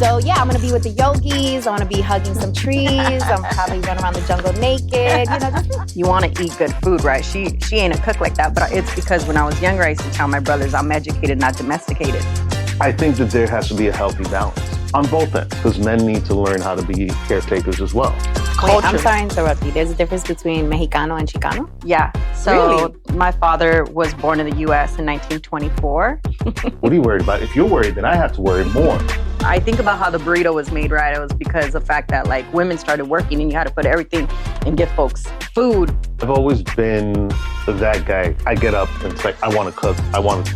So yeah, I'm gonna be with the yogis. I'm gonna be hugging some trees. I'm probably run around the jungle naked. You want to eat good food, right? She ain't a cook like that, but it's because when I was younger, I used to tell my brothers I'm educated, not domesticated. I think that there has to be a healthy balance on both ends because men need to learn how to be caretakers as well. Wait, I'm sorry to interrupt you. There's a difference between Mexicano and Chicano? Yeah. So my father was born in the U.S. in 1924. What are you worried about? If you're worried, then I have to worry more. I think about how the burrito was made, right? It was because of the fact that like women started working and you had to put everything and give folks food. I've always been that guy. I get up and it's like, I want to cook. I want to,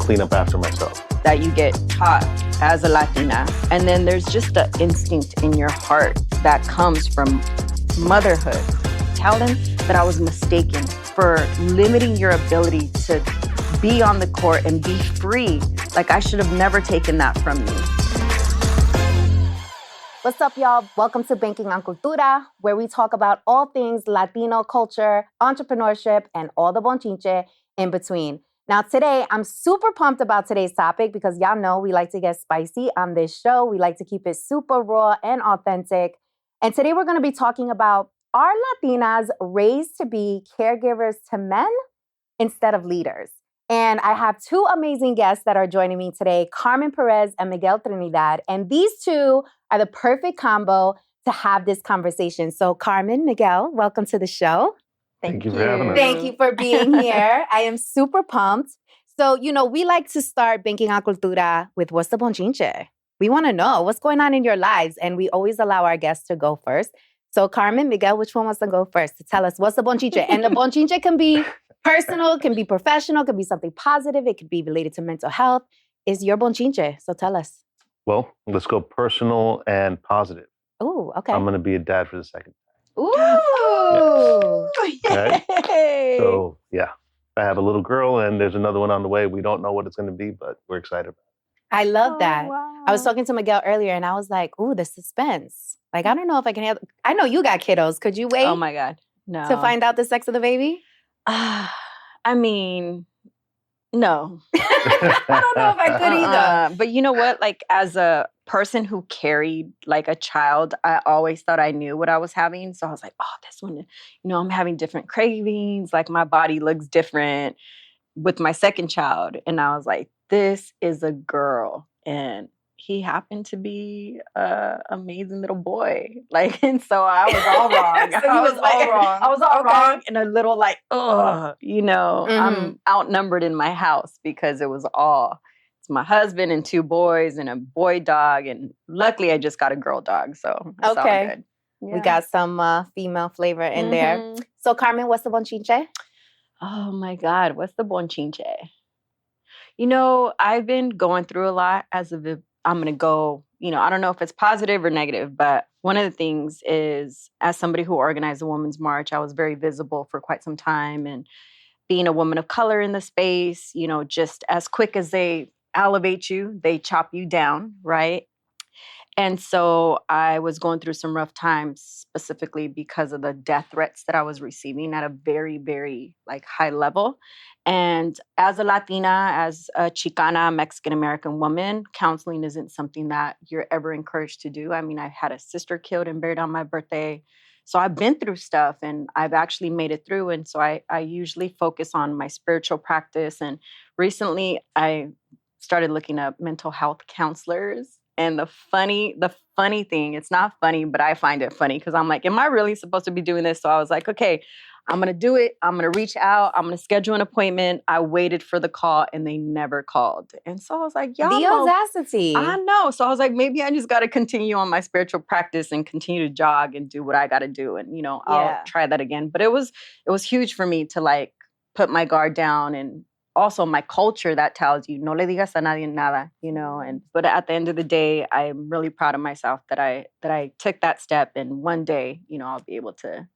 clean up after myself. That you get taught as a Latina. And then there's just an instinct in your heart that comes from motherhood. Tell them that I was mistaken for limiting your ability to be on the court and be free. Like I should have never taken that from you. What's up, y'all? Welcome to Banking on Cultura, where we talk about all things Latino culture, entrepreneurship, and all the bonchinche in between. Now, today, I'm super pumped about today's topic because y'all know we like to get spicy on this show. We like to keep it super raw and authentic. And today, we're going to be talking about, are Latinas raised to be caregivers to men instead of leaders? And I have two amazing guests that are joining me today, Carmen Perez and Miguel Trinidad. And these two are the perfect combo to have this conversation. So Carmen, Miguel, welcome to the show. Thank you for having us. Thank you for being here. I am super pumped. So, we like to start Banking on Cultura with what's the bonchinche? We want to know what's going on in your lives. And we always allow our guests to go first. So Carmen, Miguel, which one wants to go first to tell us what's the bonchinche? And the bonchinche can be personal, can be professional, can be something positive. It could be related to mental health. Is your bonchinche? So tell us. Well, let's go personal and positive. Oh, okay. I'm going to be a dad for the second time. Ooh. Yeah. Okay. So, yeah, I have a little girl and there's another one on the way. We don't know what it's going to be, but we're excited about it. I love that. Wow. I was talking to Miguel earlier and I was like, ooh, the suspense. Like, I don't know if I can handle. I know you got kiddos. Could you wait Oh my God. No. to find out the sex of the baby? I mean, no. I don't know if I could either. But you know what? Like as a person who carried like a child, I always thought I knew what I was having. So I was like, oh, this one, I'm having different cravings. Like my body looks different with my second child. And I was like, this is a girl. And he happened to be an amazing little boy. Like, and so I was all wrong. So he was all wrong. I was all Okay. wrong and a little like, I'm outnumbered in my house because it's my husband and two boys and a boy dog. And luckily I just got a girl dog. So it's all Okay. good. We got some female flavor in there. So Carmen, what's the bonchinche? Oh my God. What's the bonchinche? I've been going through a lot I'm going to go, I don't know if it's positive or negative, but one of the things is as somebody who organized the Women's March, I was very visible for quite some time. And being a woman of color in the space, just as quick as they elevate you, they chop you down, right? And so I was going through some rough times specifically because of the death threats that I was receiving at a very, very high level. And as a Latina, as a Chicana, Mexican-American woman, counseling isn't something that you're ever encouraged to do. I mean, I had a sister killed and buried on my birthday. So I've been through stuff and I've actually made it through. And so I usually focus on my spiritual practice. And recently I started looking up mental health counselors. And the funny thing, it's not funny, but I find it funny because I'm like, am I really supposed to be doing this? So I was like, okay, I'm going to do it. I'm going to reach out. I'm going to schedule an appointment. I waited for the call and they never called. And so I was like, y'all The know. audacity. I know. So I was like, maybe I just got to continue on my spiritual practice and continue to jog and do what I got to do. And, I'll try that again. But it was huge for me to put my guard down and also my culture that tells you, no le digas a nadie nada, but at the end of the day, I'm really proud of myself that I took that step. And one day, I'll be able to,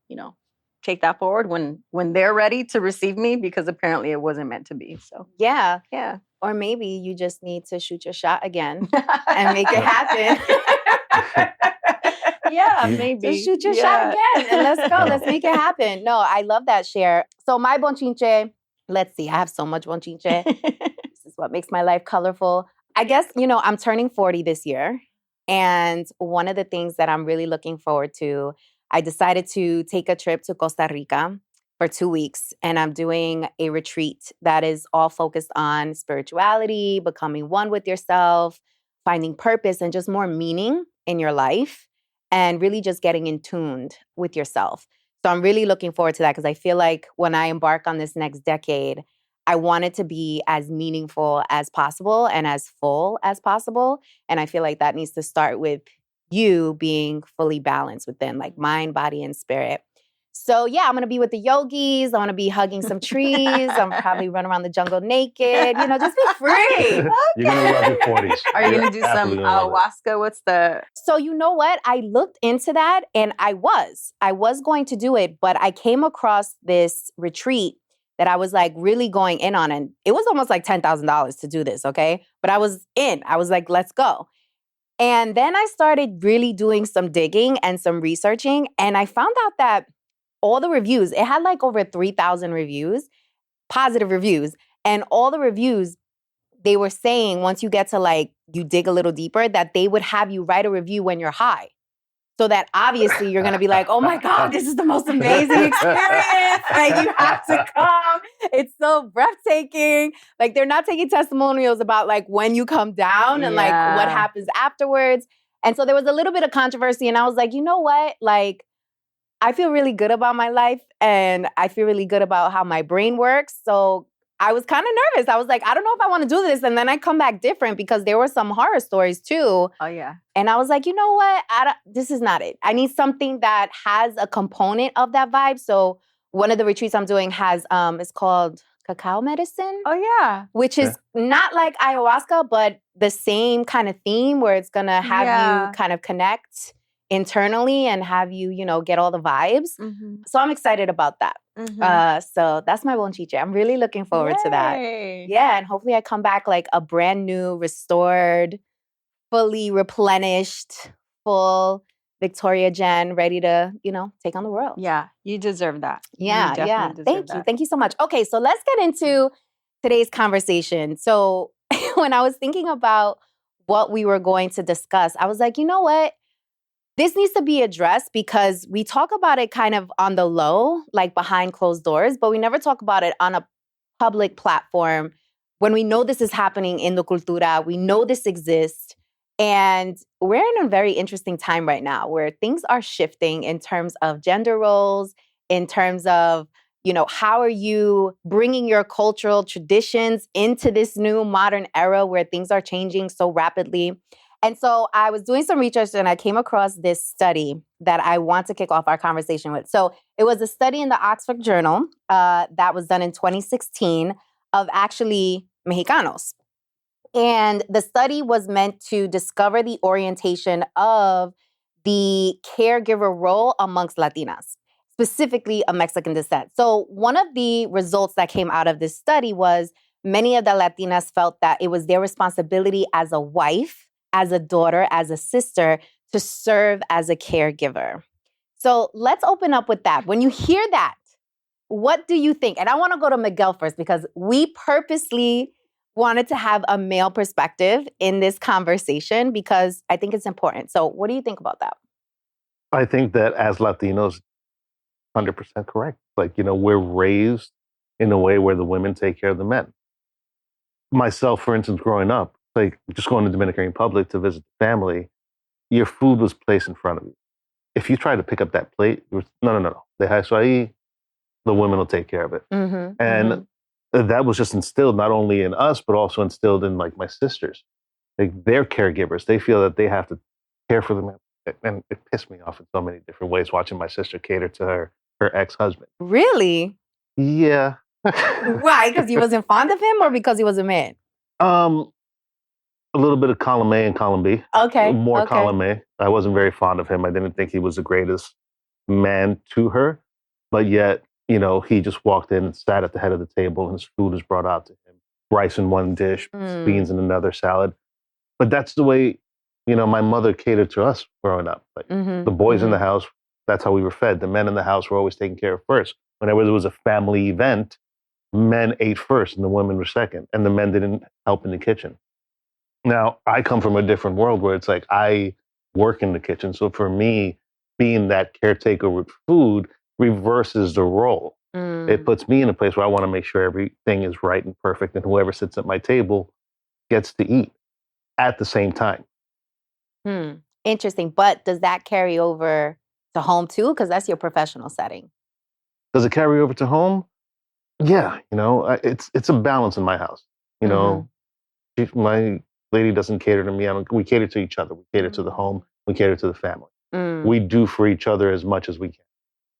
take that forward when they're ready to receive me, because apparently it wasn't meant to be. So Yeah. yeah. Or maybe you just need to shoot your shot again and make it happen. Yeah, maybe. Just shoot your shot again and let's go. Let's make it happen. No, I love that share. So my bonchinche, let's see. I have so much bonchinche. This is what makes my life colorful. I guess, I'm turning 40 this year. And one of the things that I'm really looking forward to, I decided to take a trip to Costa Rica for 2 weeks. And I'm doing a retreat that is all focused on spirituality, becoming one with yourself, finding purpose and just more meaning in your life, and really just getting in tuned with yourself. So I'm really looking forward to that because I feel like when I embark on this next decade, I want it to be as meaningful as possible and as full as possible. And I feel like that needs to start with you being fully balanced within like mind, body, and spirit. So yeah, I'm gonna be with the yogis. I want to be hugging some trees. I'm probably run around the jungle naked. Just be free. You're gonna love your 40s. Are you You're going to do some absolutely gonna love it. ayahuasca? What's the... So you know what? I looked into that and I was going to do it, but I came across this retreat that I was like really going in on. And it was almost like $10,000 to do this, okay? But I was in. I was like, let's go. And then I started really doing some digging and some researching. And I found out that all the reviews, it had like over 3,000 reviews, positive reviews. And all the reviews, they were saying once you get to like, you dig a little deeper, that they would have you write a review when you're high. So that obviously you're going to be like, oh my God, this is the most amazing experience. Like you have to come. It's so breathtaking. Like they're not taking testimonials about like when you come down and like what happens afterwards. And so there was a little bit of controversy and I was like, you know what? Like I feel really good about my life and I feel really good about how my brain works. So I was kind of nervous. I was like, I don't know if I want to do this. And then I come back different because there were some horror stories too. Oh, yeah. And I was like, you know what? This is not it. I need something that has a component of that vibe. So one of the retreats I'm doing has, it's called cacao medicine. Oh, yeah. Which is not like ayahuasca, but the same kind of theme where it's going to have you kind of connect internally and have you, get all the vibes. Mm-hmm. So I'm excited about that. Mm-hmm. So that's my Bonchiche. I'm really looking forward to that. Yeah, and hopefully I come back like a brand new, restored, fully replenished, full Victoria Jen, ready to, take on the world. Yeah, you deserve that. Yeah. Thank you. Thank you so much. Okay, so let's get into today's conversation. So when I was thinking about what we were going to discuss, I was like, you know what? This needs to be addressed because we talk about it kind of on the low, like behind closed doors, but we never talk about it on a public platform when we know this is happening in the cultura. We know this exists. And we're in a very interesting time right now where things are shifting in terms of gender roles, in terms of, how are you bringing your cultural traditions into this new modern era where things are changing so rapidly. And so I was doing some research and I came across this study that I want to kick off our conversation with. So it was a study in the Oxford Journal that was done in 2016 of actually Mexicanos. And the study was meant to discover the orientation of the caregiver role amongst Latinas, specifically of Mexican descent. So one of the results that came out of this study was many of the Latinas felt that it was their responsibility as a wife, as a daughter, as a sister, to serve as a caregiver. So let's open up with that. When you hear that, what do you think? And I want to go to Miguel first because we purposely wanted to have a male perspective in this conversation because I think it's important. So what do you think about that? I think that as Latinos, 100% correct. Like, we're raised in a way where the women take care of the men. Myself, for instance, growing up, like just going to Dominican Republic to visit the family, your food was placed in front of you. If you tried to pick up that plate, it was, no. Deja eso ahí, the women will take care of it. Mm-hmm, and that was just instilled not only in us, but also instilled in like my sisters. Like they're caregivers. They feel that they have to care for them. And it pissed me off in so many different ways watching my sister cater to her ex-husband. Really? Yeah. Why? Because he wasn't fond of him or because he was a man? A little bit of column A and column B. Okay. More column A. I wasn't very fond of him. I didn't think he was the greatest man to her. But yet, he just walked in and sat at the head of the table and his food was brought out to him. Rice in one dish, beans in another, salad. But that's the way, my mother catered to us growing up. Like the boys in the house, that's how we were fed. The men in the house were always taken care of first. Whenever there was a family event, men ate first and the women were second. And the men didn't help in the kitchen. Now, I come from a different world where it's like I work in the kitchen. So for me, being that caretaker with food reverses the role. It puts me in a place where I want to make sure everything is right and perfect, and whoever sits at my table gets to eat at the same time. Interesting. But does that carry over to home too? Because that's your professional setting. Does it carry over to home? Yeah, it's a balance in my house. My lady doesn't cater to me. We cater to each other. We cater to the home. We cater to the family. We do for each other as much as we can.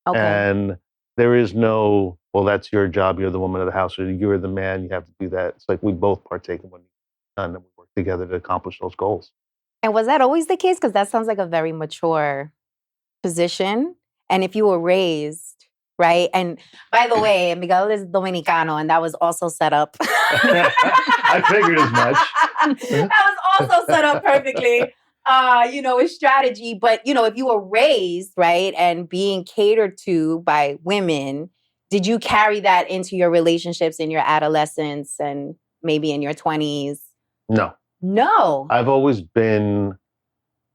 Okay. And there is no, well, that's your job. You're the woman of the house, or you're the man. You have to do that. It's like we both partake in what needs to be done, and we work together to accomplish those goals. And was that always the case? Because that sounds like a very mature position. And if you were raised, right? And by the way, Miguel is Dominicano, and that was also set up. I figured as much. That was also set up perfectly. With strategy. But, if you were raised, right, and being catered to by women, did you carry that into your relationships in your adolescence and maybe in your 20s? No. I've always been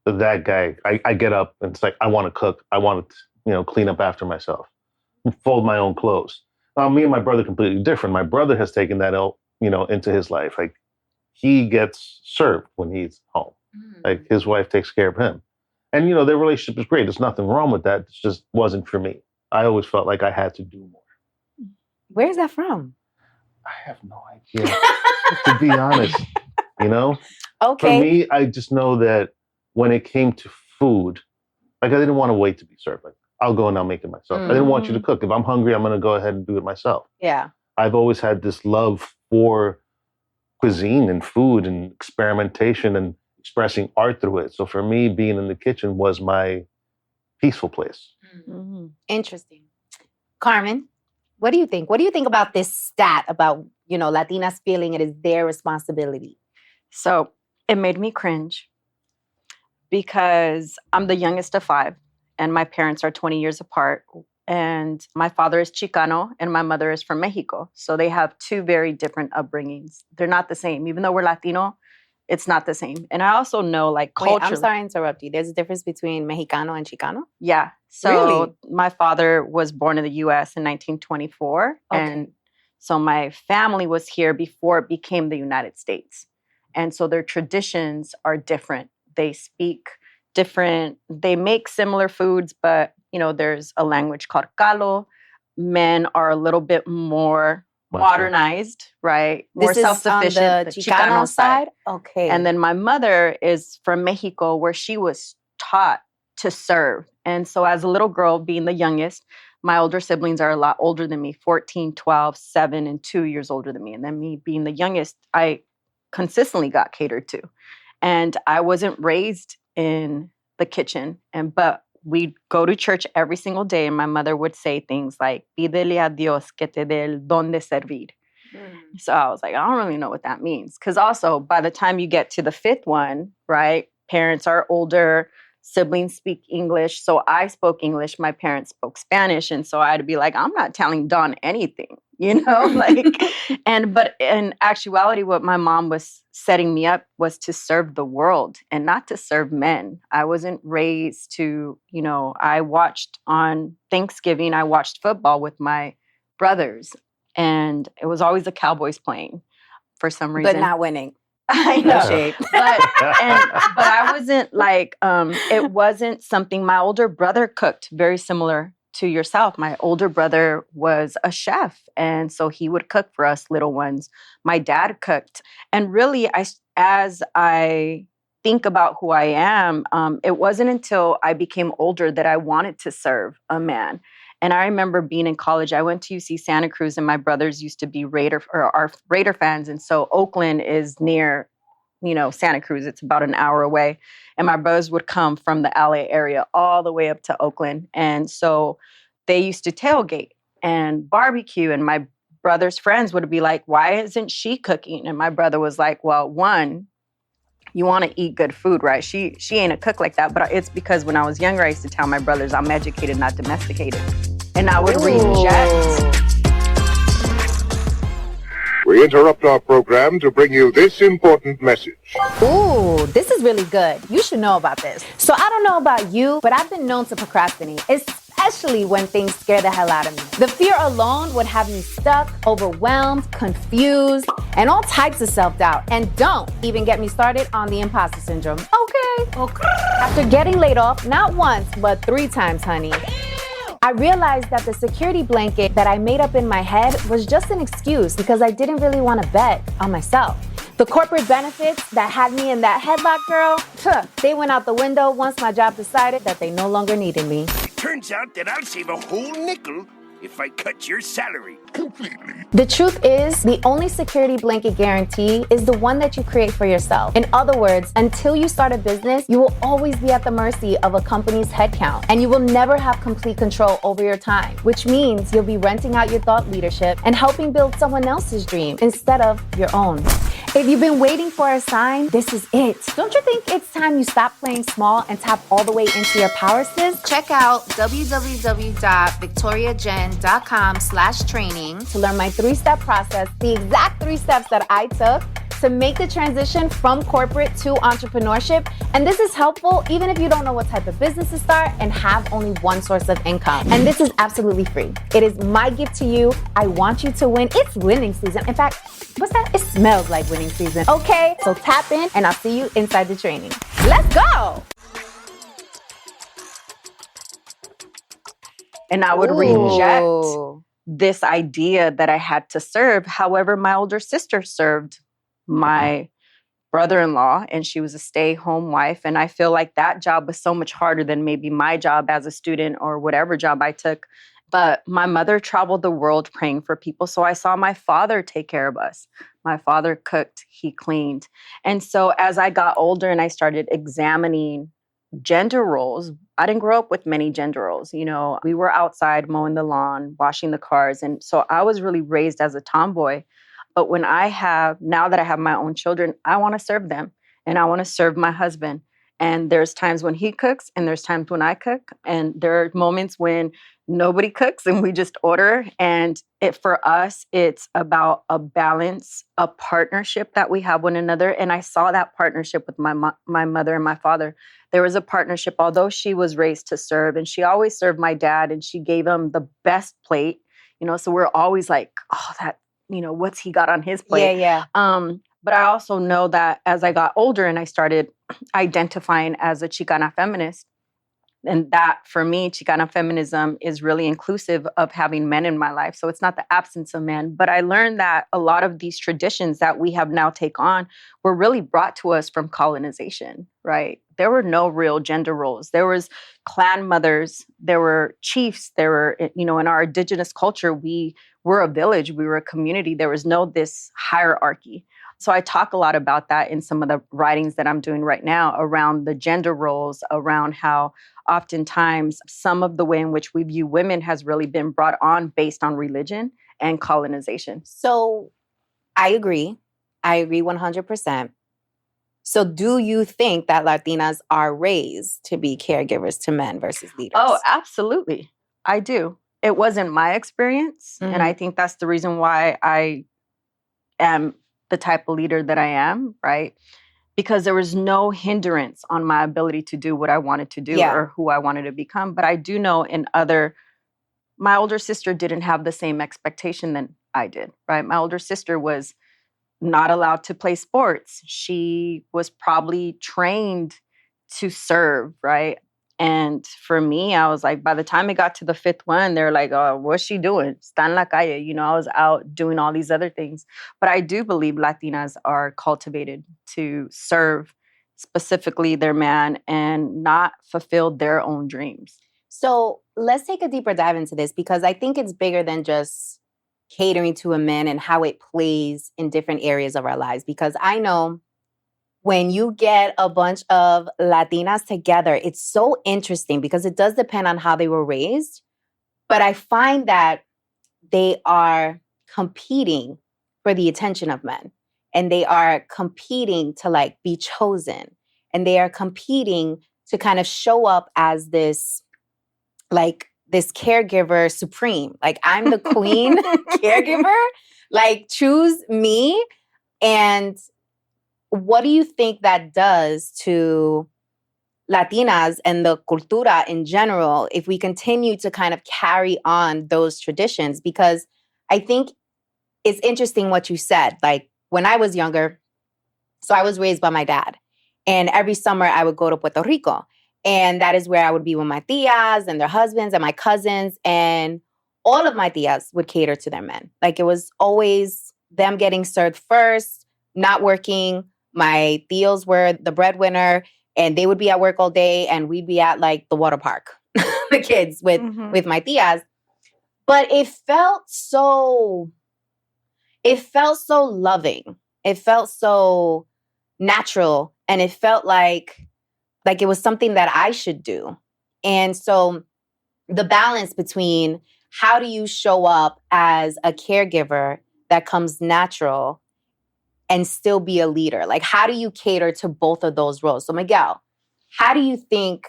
that guy. I get up and it's like, I want to cook. I want to, clean up after myself, fold my own clothes. Me and my brother completely different. My brother has taken that, into his life. Like he gets served when he's home. Like his wife takes care of him. And, their relationship is great. There's nothing wrong with that. It just wasn't for me. I always felt like I had to do more. Where's that from? I have no idea, to be honest, Okay. For me, I just know that when it came to food, like I didn't want to wait to be served. Like I'll go and I'll make it myself. I didn't want you to cook. If I'm hungry, I'm going to go ahead and do it myself. Yeah. I've always had this love for cuisine and food and experimentation and expressing art through it. So for me, being in the kitchen was my peaceful place. Interesting. Carmen, what do you think? What do you think about this stat about, Latinas feeling it is their responsibility? So it made me cringe because I'm the youngest of 5 and my parents are 20 years apart. And my father is Chicano and my mother is from Mexico. So they have 2 very different upbringings. They're not the same. Even though we're Latino, it's not the same. And I also know, like, culturally. Wait, I'm sorry to interrupt you. There's a difference between Mexicano and Chicano? Yeah. So really? My father was born in the U.S. in 1924. Okay. And so my family was here before it became the United States. And so their traditions are different. They speak different. They make similar foods, but, there's a language called Calo. Men are a little bit more modernized, right? More self-sufficient. On the Chicano side? Okay. And then my mother is from Mexico, where she was taught to serve. And so as a little girl, being the youngest, my older siblings are a lot older than me, 14, 12, 7, and 2 years older than me. And then me being the youngest, I consistently got catered to. And I wasn't raised in the kitchen, but we'd go to church every single day, and my mother would say things like, pídele a Dios que te dé el don de servir. So I was like, I don't really know what that means. Because also, by the time you get to the 5th one, right, parents are older, siblings speak English. So I spoke English, my parents spoke Spanish. And so I'd be like, I'm not telling Don anything, but in actuality, what my mom was setting me up was to serve the world and not to serve men. I wasn't raised to, I watched on Thanksgiving, I watched football with my brothers, and it was always the Cowboys playing for some reason. But not winning. I know. Shape. But I wasn't like, it wasn't something. My older brother cooked very similar to yourself. My older brother was a chef, and so he would cook for us little ones. My dad cooked. And really, as I think about who I am, it wasn't until I became older that I wanted to serve a man. And I remember being in college, I went to UC Santa Cruz, and my brothers used to be are Raider fans. And so Oakland is near, Santa Cruz. It's about an hour away. And my brothers would come from the LA area all the way up to Oakland. And so they used to tailgate and barbecue. And my brother's friends would be like, why isn't she cooking? And my brother was like, well, one, you want to eat good food, right? She ain't a cook like that. But it's because when I was younger, I used to tell my brothers I'm educated, not domesticated. And I would reject. We interrupt our program to bring you this important message. Ooh, this is really good. You should know about this. So I don't know about you, but I've been known to procrastinate, especially when things scare the hell out of me. The fear alone would have me stuck, overwhelmed, confused, and all types of self-doubt. And don't even get me started on the imposter syndrome. Okay. After getting laid off, not once, but 3 times, honey, I realized that the security blanket that I made up in my head was just an excuse because I didn't really want to bet on myself. The corporate benefits that had me in that headlock, girl, they went out the window once my job decided that they no longer needed me. Turns out that I'll save a whole nickel if I cut your salary completely. The truth is, the only security blanket guarantee is the one that you create for yourself. In other words, until you start a business, you will always be at the mercy of a company's headcount, and you will never have complete control over your time, which means you'll be renting out your thought leadership and helping build someone else's dream instead of your own. If you've been waiting for a sign, this is it. Don't you think it's time you stop playing small and tap all the way into your power, sis? Check out www.victoriajen.com/training to learn my 3-step process, the exact 3 steps that I took to make the transition from corporate to entrepreneurship. And this is helpful even if you don't know what type of business to start and have only one source of income. And this is absolutely free. It is my gift to you. I want you to win. It's winning season. In fact, what's that? It smells like winning season. Okay, so tap in and I'll see you inside the training. Let's go. And I would reject this idea that I had to serve. However, my older sister served my brother-in-law, and she was a stay-home wife. And I feel like that job was so much harder than maybe my job as a student or whatever job I took. But my mother traveled the world praying for people. So I saw my father take care of us. My father cooked, he cleaned. And so as I got older and I started examining gender roles, I didn't grow up with many gender roles. You know, we were outside mowing the lawn, washing the cars. And so I was really raised as a tomboy. But now that I have my own children, I want to serve them and I want to serve my husband. And there's times when he cooks and there's times when I cook. And there are moments when nobody cooks and we just order. And for us, it's about a balance, a partnership that we have one another. And I saw that partnership with my mother and my father. There was a partnership, although she was raised to serve and she always served my dad and she gave him the best plate, you know, so we're always like, oh, that, you know, what's he got on his plate? Yeah. But I also know that as I got older and I started identifying as a Chicana feminist, and that for me, Chicana feminism is really inclusive of having men in my life. So it's not the absence of men, but I learned that a lot of these traditions that we have now take on were really brought to us from colonization, right? There were no real gender roles. There was clan mothers, there were chiefs, there were, you know, in our indigenous culture, we were a village, we were a community. There was no this hierarchy. So I talk a lot about that in some of the writings that I'm doing right now around the gender roles, around how oftentimes some of the way in which we view women has really been brought on based on religion and colonization. So I agree 100%. So do you think that Latinas are raised to be caregivers to men versus leaders? Oh, absolutely. I do. It wasn't my experience. Mhm. And I think that's the reason why I am the type of leader that I am, right? Because there was no hindrance on my ability to do what I wanted to do or who I wanted to become. But I do know my older sister didn't have the same expectation than I did, right? My older sister was not allowed to play sports. She was probably trained to serve, right? And for me, I was like, by the time it got to the 5th one, they're like, oh, what's she doing? Está en la calle. You know, I was out doing all these other things. But I do believe Latinas are cultivated to serve specifically their man and not fulfill their own dreams. So let's take a deeper dive into this because I think it's bigger than just catering to a man and how it plays in different areas of our lives. Because I know when you get a bunch of Latinas together, it's so interesting because it does depend on how they were raised. But I find that they are competing for the attention of men. And they are competing to like be chosen. And they are competing to kind of show up as this caregiver supreme. Like I'm the queen caregiver. Like, choose me. And what do you think that does to Latinas and the cultura in general if we continue to kind of carry on those traditions? Because I think it's interesting what you said. Like, when I was younger, so I was raised by my dad. And every summer I would go to Puerto Rico. And that is where I would be with my tias and their husbands and my cousins. And all of my tias would cater to their men. Like, it was always them getting served first, not working. My tios were the breadwinner, and they would be at work all day, and we'd be at like the water park, the kids with my tias. But it felt so loving. It felt so natural, and it felt like it was something that I should do. And so the balance between how do you show up as a caregiver that comes natural and still be a leader? Like, how do you cater to both of those roles? So Miguel, how do you think,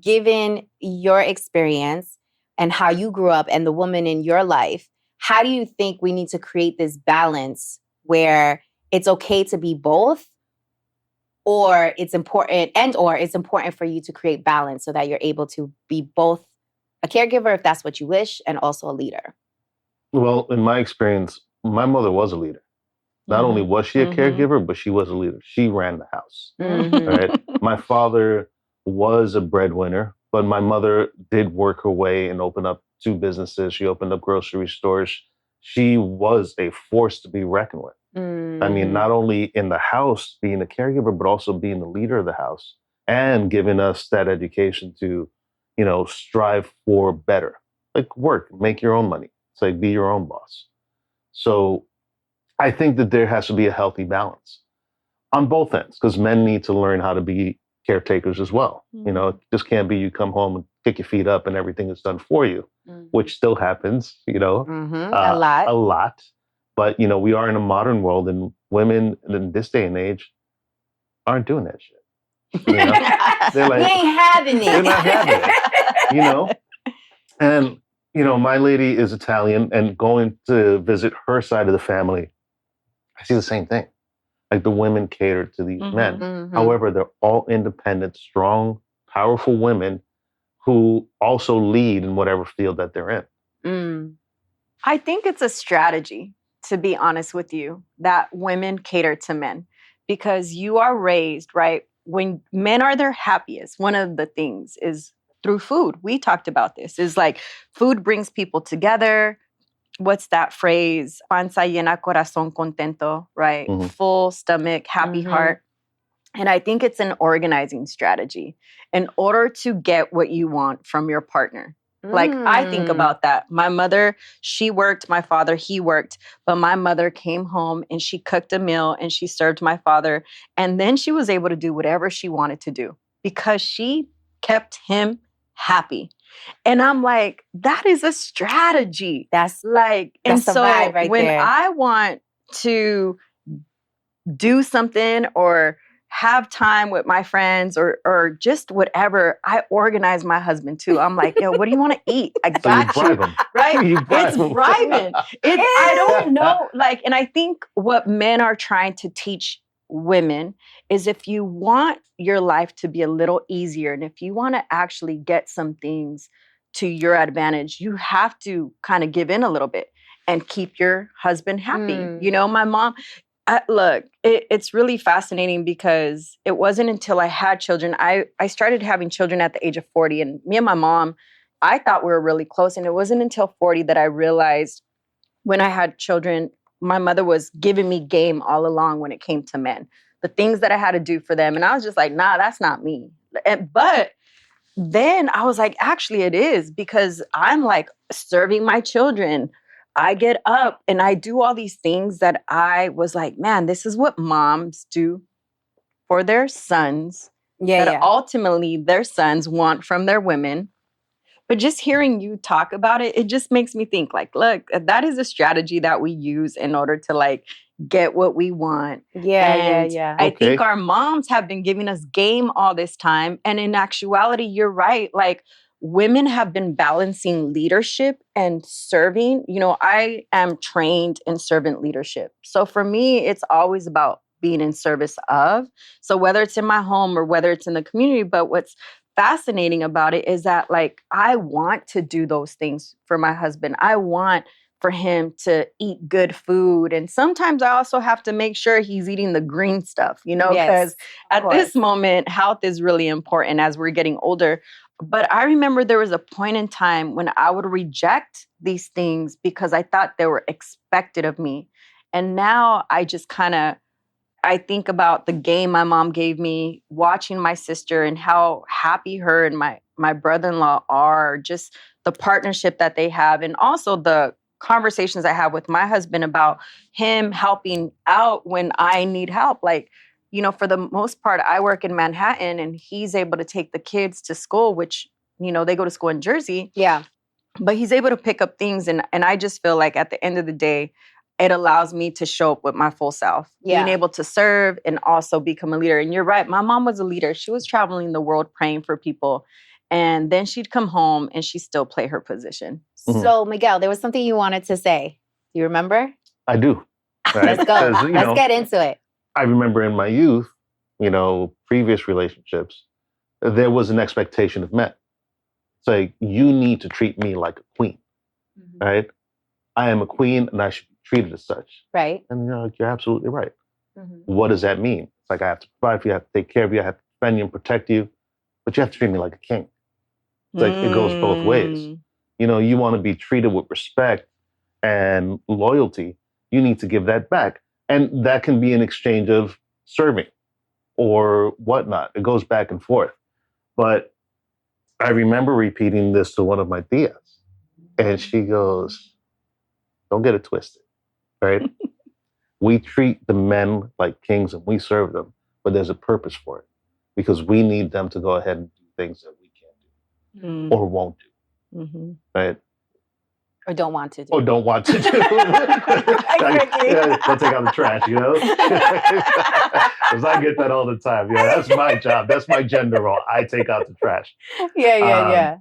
given your experience and how you grew up and the woman in your life, how do you think we need to create this balance where it's okay to be both, or it's important for you to create balance so that you're able to be both a caregiver, if that's what you wish, and also a leader? Well, in my experience, my mother was a leader. Not only was she a caregiver, but she was a leader. She ran the house. Right? My father was a breadwinner, but my mother did work her way and open up 2 businesses. She opened up grocery stores. She was a force to be reckoned with. I mean, not only in the house being a caregiver, but also being the leader of the house and giving us that education to, strive for better. Like, work, make your own money. It's like, be your own boss. So I think that there has to be a healthy balance on both ends, because men need to learn how to be caretakers as well. It just can't be you come home and kick your feet up and everything is done for you, which still happens, a lot. But, we are in a modern world, and women in this day and age aren't doing that shit. They're like, we ain't having it. They're not having it, And, my lady is Italian, and going to visit her side of the family, I see the same thing. Like, the women cater to these men. However, they're all independent, strong, powerful women who also lead in whatever field that they're in. I think it's a strategy, to be honest with you, that women cater to men, because you are raised, right? When men are their happiest, one of the things is through food. We talked about this, is like food brings people together. What's that phrase? Panza llena, corazón contento, right? Full stomach, happy heart. And I think it's an organizing strategy in order to get what you want from your partner. Like, I think about that. My mother, she worked. My father, he worked. But my mother came home and she cooked a meal and she served my father. And then she was able to do whatever she wanted to do because she kept him happy. And I'm like, that is a strategy. That's like, and the so vibe right when there. I want to do something or have time with my friends or just whatever, I organize my husband too. I'm like, yo, what do you want to eat? I got So you bribe him. Right? You bribe It's him. bribing. I don't know. Like, and I think what men are trying to teach women is, if you want your life to be a little easier, and if you want to actually get some things to your advantage, you have to kind of give in a little bit and keep your husband happy. My mom, look, it's really fascinating because it wasn't until I had children. I started having children at the age of 40, and me and my mom, I thought we were really close. And it wasn't until 40 that I realized when I had children, my mother was giving me game all along when it came to men, the things that I had to do for them. And I was just like, nah, that's not me. But then I was like, actually it is, because I'm like serving my children. I get up and I do all these things that I was like, man, this is what moms do for their sons. That ultimately their sons want from their women. But just hearing you talk about it, it just makes me think like, look, that is a strategy that we use in order to like get what we want. I think our moms have been giving us game all this time. And in actuality, you're right. Like, women have been balancing leadership and serving. You know, I am trained in servant leadership. So for me, it's always about being in service of. So whether it's in my home or whether it's in the community, but what's fascinating about it is that like I want to do those things for my husband. I want for him to eat good food. And sometimes I also have to make sure he's eating the green stuff, you know, because at this moment, health is really important as we're getting older. But I remember there was a point in time when I would reject these things because I thought they were expected of me. And now I just kind of I think about the game my mom gave me, watching my sister and how happy her and my brother-in-law are, just the partnership that they have, and also the conversations I have with my husband about him helping out when I need help. Like, you know, for the most part, I work in Manhattan and he's able to take the kids to school, which, you know, they go to school in Jersey. Yeah. But he's able to pick up things. And I just feel like at the end of the day, it allows me to show up with my full self, being able to serve and also become a leader. And you're right. My mom was a leader. She was traveling the world praying for people. And then she'd come home and she'd still play her position. Mhm. So, Miguel, there was something you wanted to say. Do you remember? I do. Right? Let's go. 'Cause, you Let's know, get into it. I remember in my youth, you know, previous relationships, there was an expectation of men. It's like, you need to treat me like a queen, right? I am a queen and I should be treated as such. Right. And you're absolutely right. Mhm. What does that mean? It's like, I have to provide for you, I have to take care of you, I have to defend you and protect you, but you have to treat me like a king. It's like, it goes both ways. You know, you want to be treated with respect and loyalty. You need to give that back. And that can be an exchange of serving or whatnot. It goes back and forth. But I remember repeating this to one of my tias, and she goes, don't get it twisted, right? We treat the men like kings and we serve them, but there's a purpose for it because we need them to go ahead and do things that we can't do or won't do, right? Or don't want to do. Or don't want to do. Don't take out the trash, you know? Because I get that all the time. You know, that's my job. That's my gender role. I take out the trash. Yeah.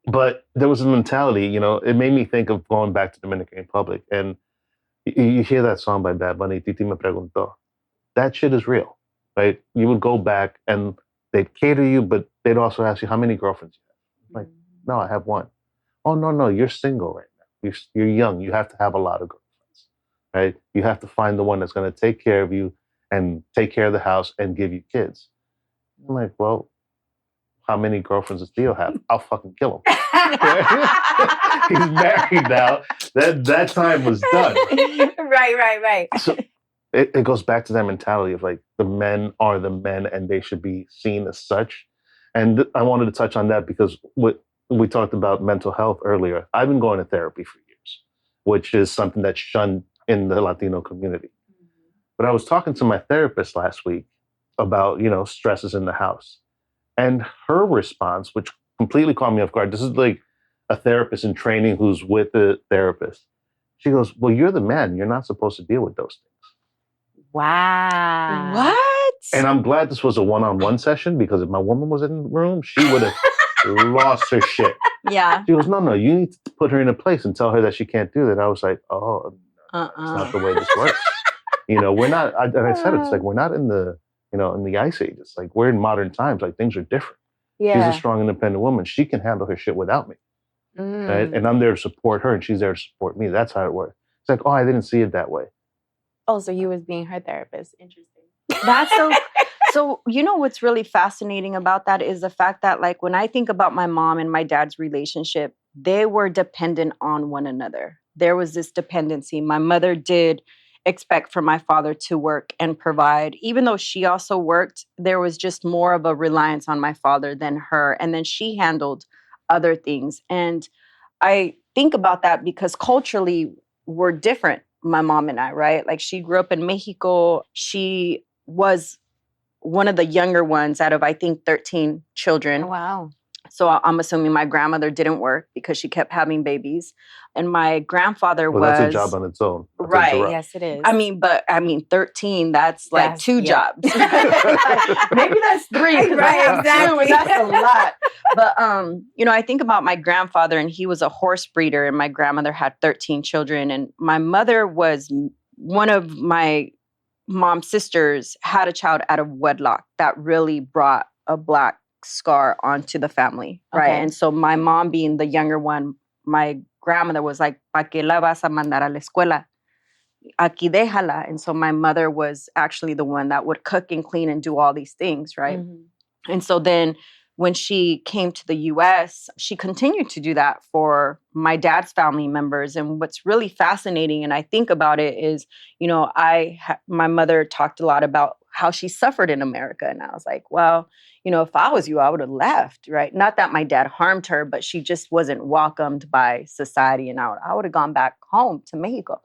But there was a mentality, you know, it made me think of going back to Dominican Republic. And you hear that song by Bad Bunny, Titi Me Preguntó. That shit is real, right? You would go back and they'd cater you, but they'd also ask you, how many girlfriends you have? Like, no, I have one. Oh, no, you're single right now. You're young. You have to have a lot of girlfriends, right? You have to find the one that's going to take care of you and take care of the house and give you kids. I'm like, well, how many girlfriends does Theo have? I'll fucking kill him. He's married now. That time was done. Right. So it goes back to that mentality of like, the men are the men and they should be seen as such. And I wanted to touch on that because we talked about mental health earlier. I've been going to therapy for years, which is something that's shunned in the Latino community. But I was talking to my therapist last week about, you know, stresses in the house. And her response, which completely caught me off guard, this is like a therapist in training who's with the therapist. She goes, well, you're the man. You're not supposed to deal with those things. Wow. What? And I'm glad this was a one-on-one session because if my woman was in the room, she would have lost her shit. Yeah. She goes, no, you need to put her in a place and tell her that she can't do that. I was like, oh, that's not the way this works. You know, we're not, and I said it's like, we're not in the, you know, in the ice age. It's like, we're in modern times. Like, things are different. Yeah. She's a strong, independent woman. She can handle her shit without me. Right? And I'm there to support her and she's there to support me. That's how it works. It's like, oh, I didn't see it that way. Oh, so you was being her therapist. Interesting. That's so, you know, what's really fascinating about that is the fact that, like, when I think about my mom and my dad's relationship, they were dependent on one another. There was this dependency. My mother did expect for my father to work and provide. Even though she also worked, there was just more of a reliance on my father than her. And then she handled other things. And I think about that because culturally we're different, my mom and I, right? Like, she grew up in Mexico. She was one of the younger ones out of, I think, 13 children. Wow. So I'm assuming my grandmother didn't work because she kept having babies. And my grandfather Well, that's a job on its own. Not to right. interrupt. Yes, it is. I mean, 13, that's like That's- two yeah. jobs. Maybe that's three. 'cause I Right, have exactly. two, that's a lot. But, you know, I think about my grandfather, and he was a horse breeder, and my grandmother had 13 children. And my mother was one of my mom's sisters had a child out of wedlock that really brought a Black scar onto the family, right? Okay. And so my mom being the younger one, my grandmother was like, ¿Pa qué la vas a mandar a la escuela? Aquí déjala. And so my mother was actually the one that would cook and clean and do all these things, right? Mhm. And so then when she came to the US, she continued to do that for my dad's family members. And what's really fascinating, and I think about it, is, you know, my mother talked a lot about how she suffered in America. And I was like, well, you know, if I was you, I would have left, right? Not that my dad harmed her, but she just wasn't welcomed by society. And I would have gone back home to Mexico.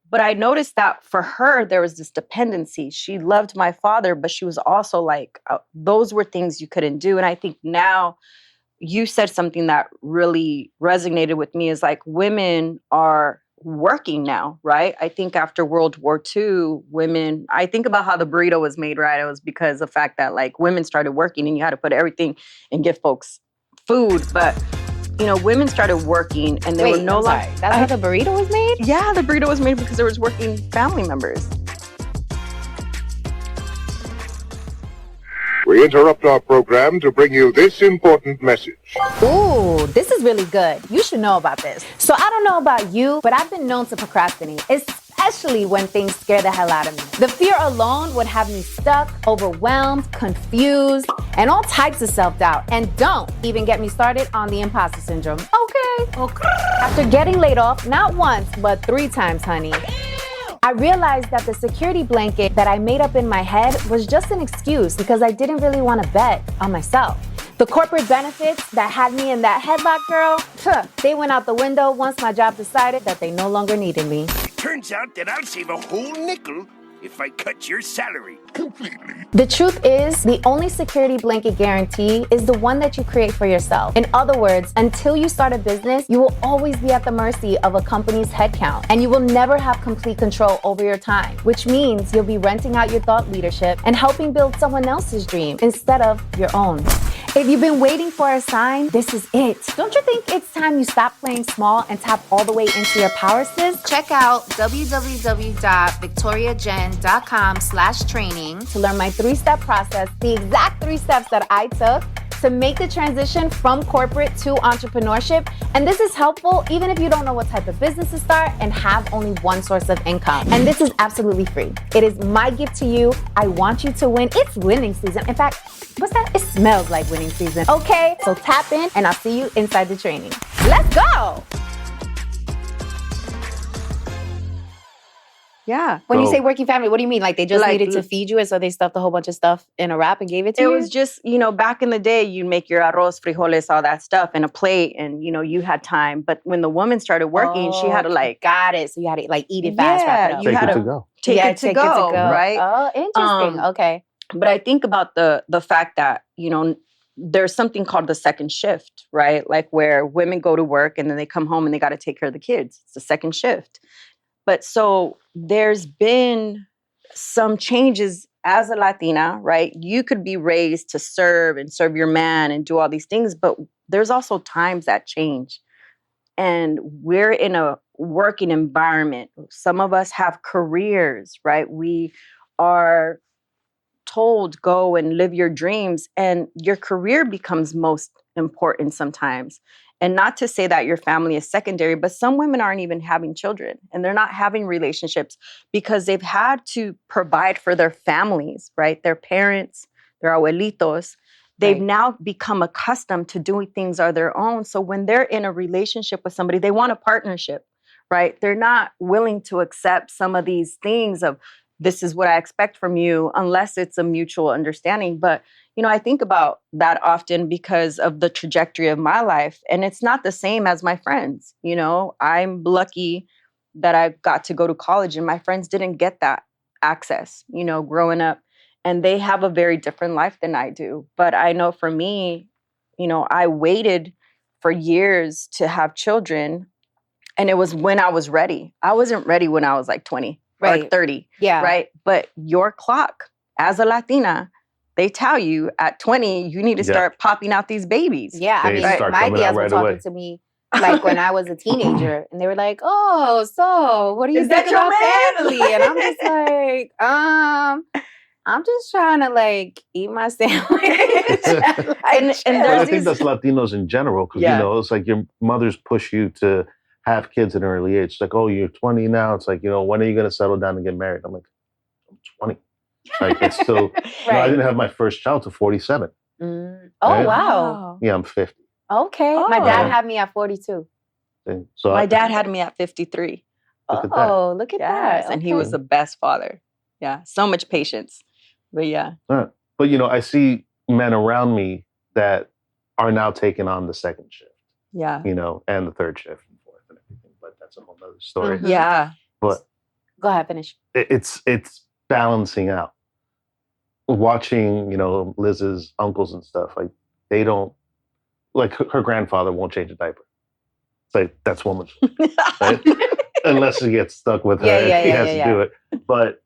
But I noticed that for her, there was this dependency. She loved my father, but she was also like, those were things you couldn't do. And I think now you said something that really resonated with me, is like women are working now, right? I think after World War II, women, I think about how the burrito was made, right? It was because of the fact that like women started working and you had to put everything and give folks food. But you know, women started working and they were no longer. That's how the burrito was made? Yeah, the burrito was made because there was working family members. We interrupt our program to bring you this important message. Ooh, this is really good. You should know about this. So I don't know about you, but I've been known to procrastinate, especially when things scare the hell out of me. The fear alone would have me stuck, overwhelmed, confused, and all types of self-doubt. And don't even get me started on the imposter syndrome. Okay. After getting laid off, not once, but 3 times, honey, I realized that the security blanket that I made up in my head was just an excuse because I didn't really want to bet on myself. The corporate benefits that had me in that headlock, girl, they went out the window once my job decided that they no longer needed me. Turns out that I'll save a whole nickel if I cut your salary completely. The truth is, the only security blanket guarantee is the one that you create for yourself. In other words, until you start a business, you will always be at the mercy of a company's headcount, and you will never have complete control over your time, which means you'll be renting out your thought leadership and helping build someone else's dream instead of your own. If you've been waiting for a sign, this is it. Don't you think it's time you stop playing small and tap all the way into your power, sis? Check out www.victoriajen.com/training to learn my 3-step process, the exact 3 steps that I took to make the transition from corporate to entrepreneurship. And this is helpful even if you don't know what type of business to start and have only one source of income. And this is absolutely free. It is my gift to you. I want you to win. It's winning season. In fact, what's that? It smells like winning season. Okay, so tap in and I'll see you inside the training. Let's go. Yeah. When you So- say working family, what do you mean? Like they just Like, needed to feed you and so they stuffed a whole bunch of stuff in a wrap and gave it to It you? was just, you know, back in the day, you make your arroz, frijoles, all that stuff in a plate and, you know, you had time. But when the woman started working, she had to like Got it. So you had to like eat it fast, wrap it Yeah, up. you Take had it to- to go. take it to go, right? Oh, interesting. Okay. But I think about the fact that, you know, there's something called the second shift, right? Like where women go to work and then they come home and they got to take care of the kids. It's the second shift. But so there's been some changes as a Latina, right? You could be raised to serve and serve your man and do all these things, but there's also times that change. And we're in a working environment. Some of us have careers, right? We are told go and live your dreams, and your career becomes most important sometimes. And not to say that your family is secondary, but some women aren't even having children and they're not having relationships because they've had to provide for their families, right? Their parents, their abuelitos. They've Right. now become accustomed to doing things on their own. So when they're in a relationship with somebody, they want a partnership, right? They're not willing to accept some of these things of, this is what I expect from you, unless it's a mutual understanding. But, you know, I think about that often because of the trajectory of my life. And it's not the same as my friends. You know, I'm lucky that I got to go to college and my friends didn't get that access, you know, growing up. And they have a very different life than I do. But I know for me, I waited for years to have children. And it was when I was ready. I wasn't ready when I was like 20 or Right. 30. Yeah. Right. But your clock as a Latina, they tell you at 20, you need to Yeah. start popping out these bababies. Yeah, I They mean, start my coming out tias were right talking away. to me like when I was a teenager, and they were like, "Oh, so what do you Is think that your about man?" family?" And I'm just like, I'm just trying to like eat my sandwich. And But I there's think these- that's Latinos in general, because Yeah. it's like your mothers push you to have kids at an early age. It's like, oh, you're 20 now. It's like, when are you going to settle down and get married? I'm like, I'm 20. Like, it's still. I Right. didn't have my first child till 47. Mm. Oh Right? wow. Yeah, I'm 50. Okay. My Oh. dad had me at 42. And so My dad had me at 53. Look at that. Oh, look at Yes. that. And he was the best father. Yeah. So much patience. But yeah. But I see men around me that are now taking on the second shift, Yeah. and the third shift and fourth and everything. But that's a whole other story. Mhm. Yeah. But Go ahead, finish. it's balancing out. Watching, Liz's uncles and stuff, like they don't, like her grandfather won't change a diaper. It's like, that's woman's, right? Unless he gets stuck with her, Yeah, he has yeah. to do it. But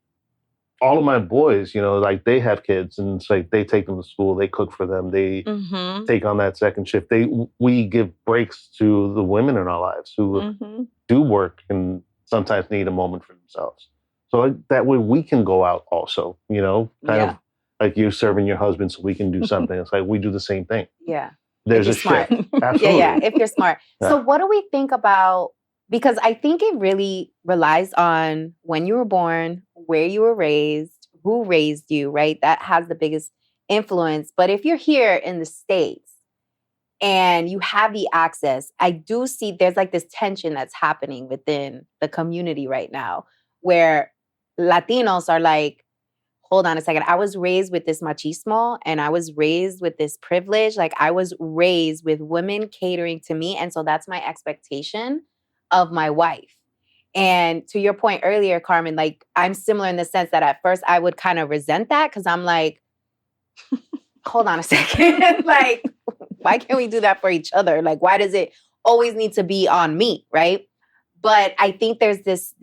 all of my boys, like they have kids, and it's like they take them to school, they cook for them, they Mm-hmm. take on that second shift. We give breaks to the women in our lives who Mm-hmm. do work and sometimes need a moment for themselves. So like, that way we can go out also, kind Yeah. of like you serving your husband so we can do something. It's like we do the same thing. Yeah. There's a If you're smart. shift. Absolutely. Yeah. If you're smart. Yeah. So what do we think about, because I think it really relies on when you were born, where you were raised, who raised you, right? That has the biggest influence. But if you're here in the States and you have the access, I do see there's like this tension that's happening within the community right now where Latinos are like, hold on a second. I was raised with this machismo and I was raised with this privilege. Like I was raised with women catering to me. And so that's my expectation of my wife. And to your point earlier, Carmen, like I'm similar in the sense that at first I would kind of resent that because I'm like, hold on a second. Like, why can't we do that for each other? Like, why does it always need to be on me? Right. But I think there's this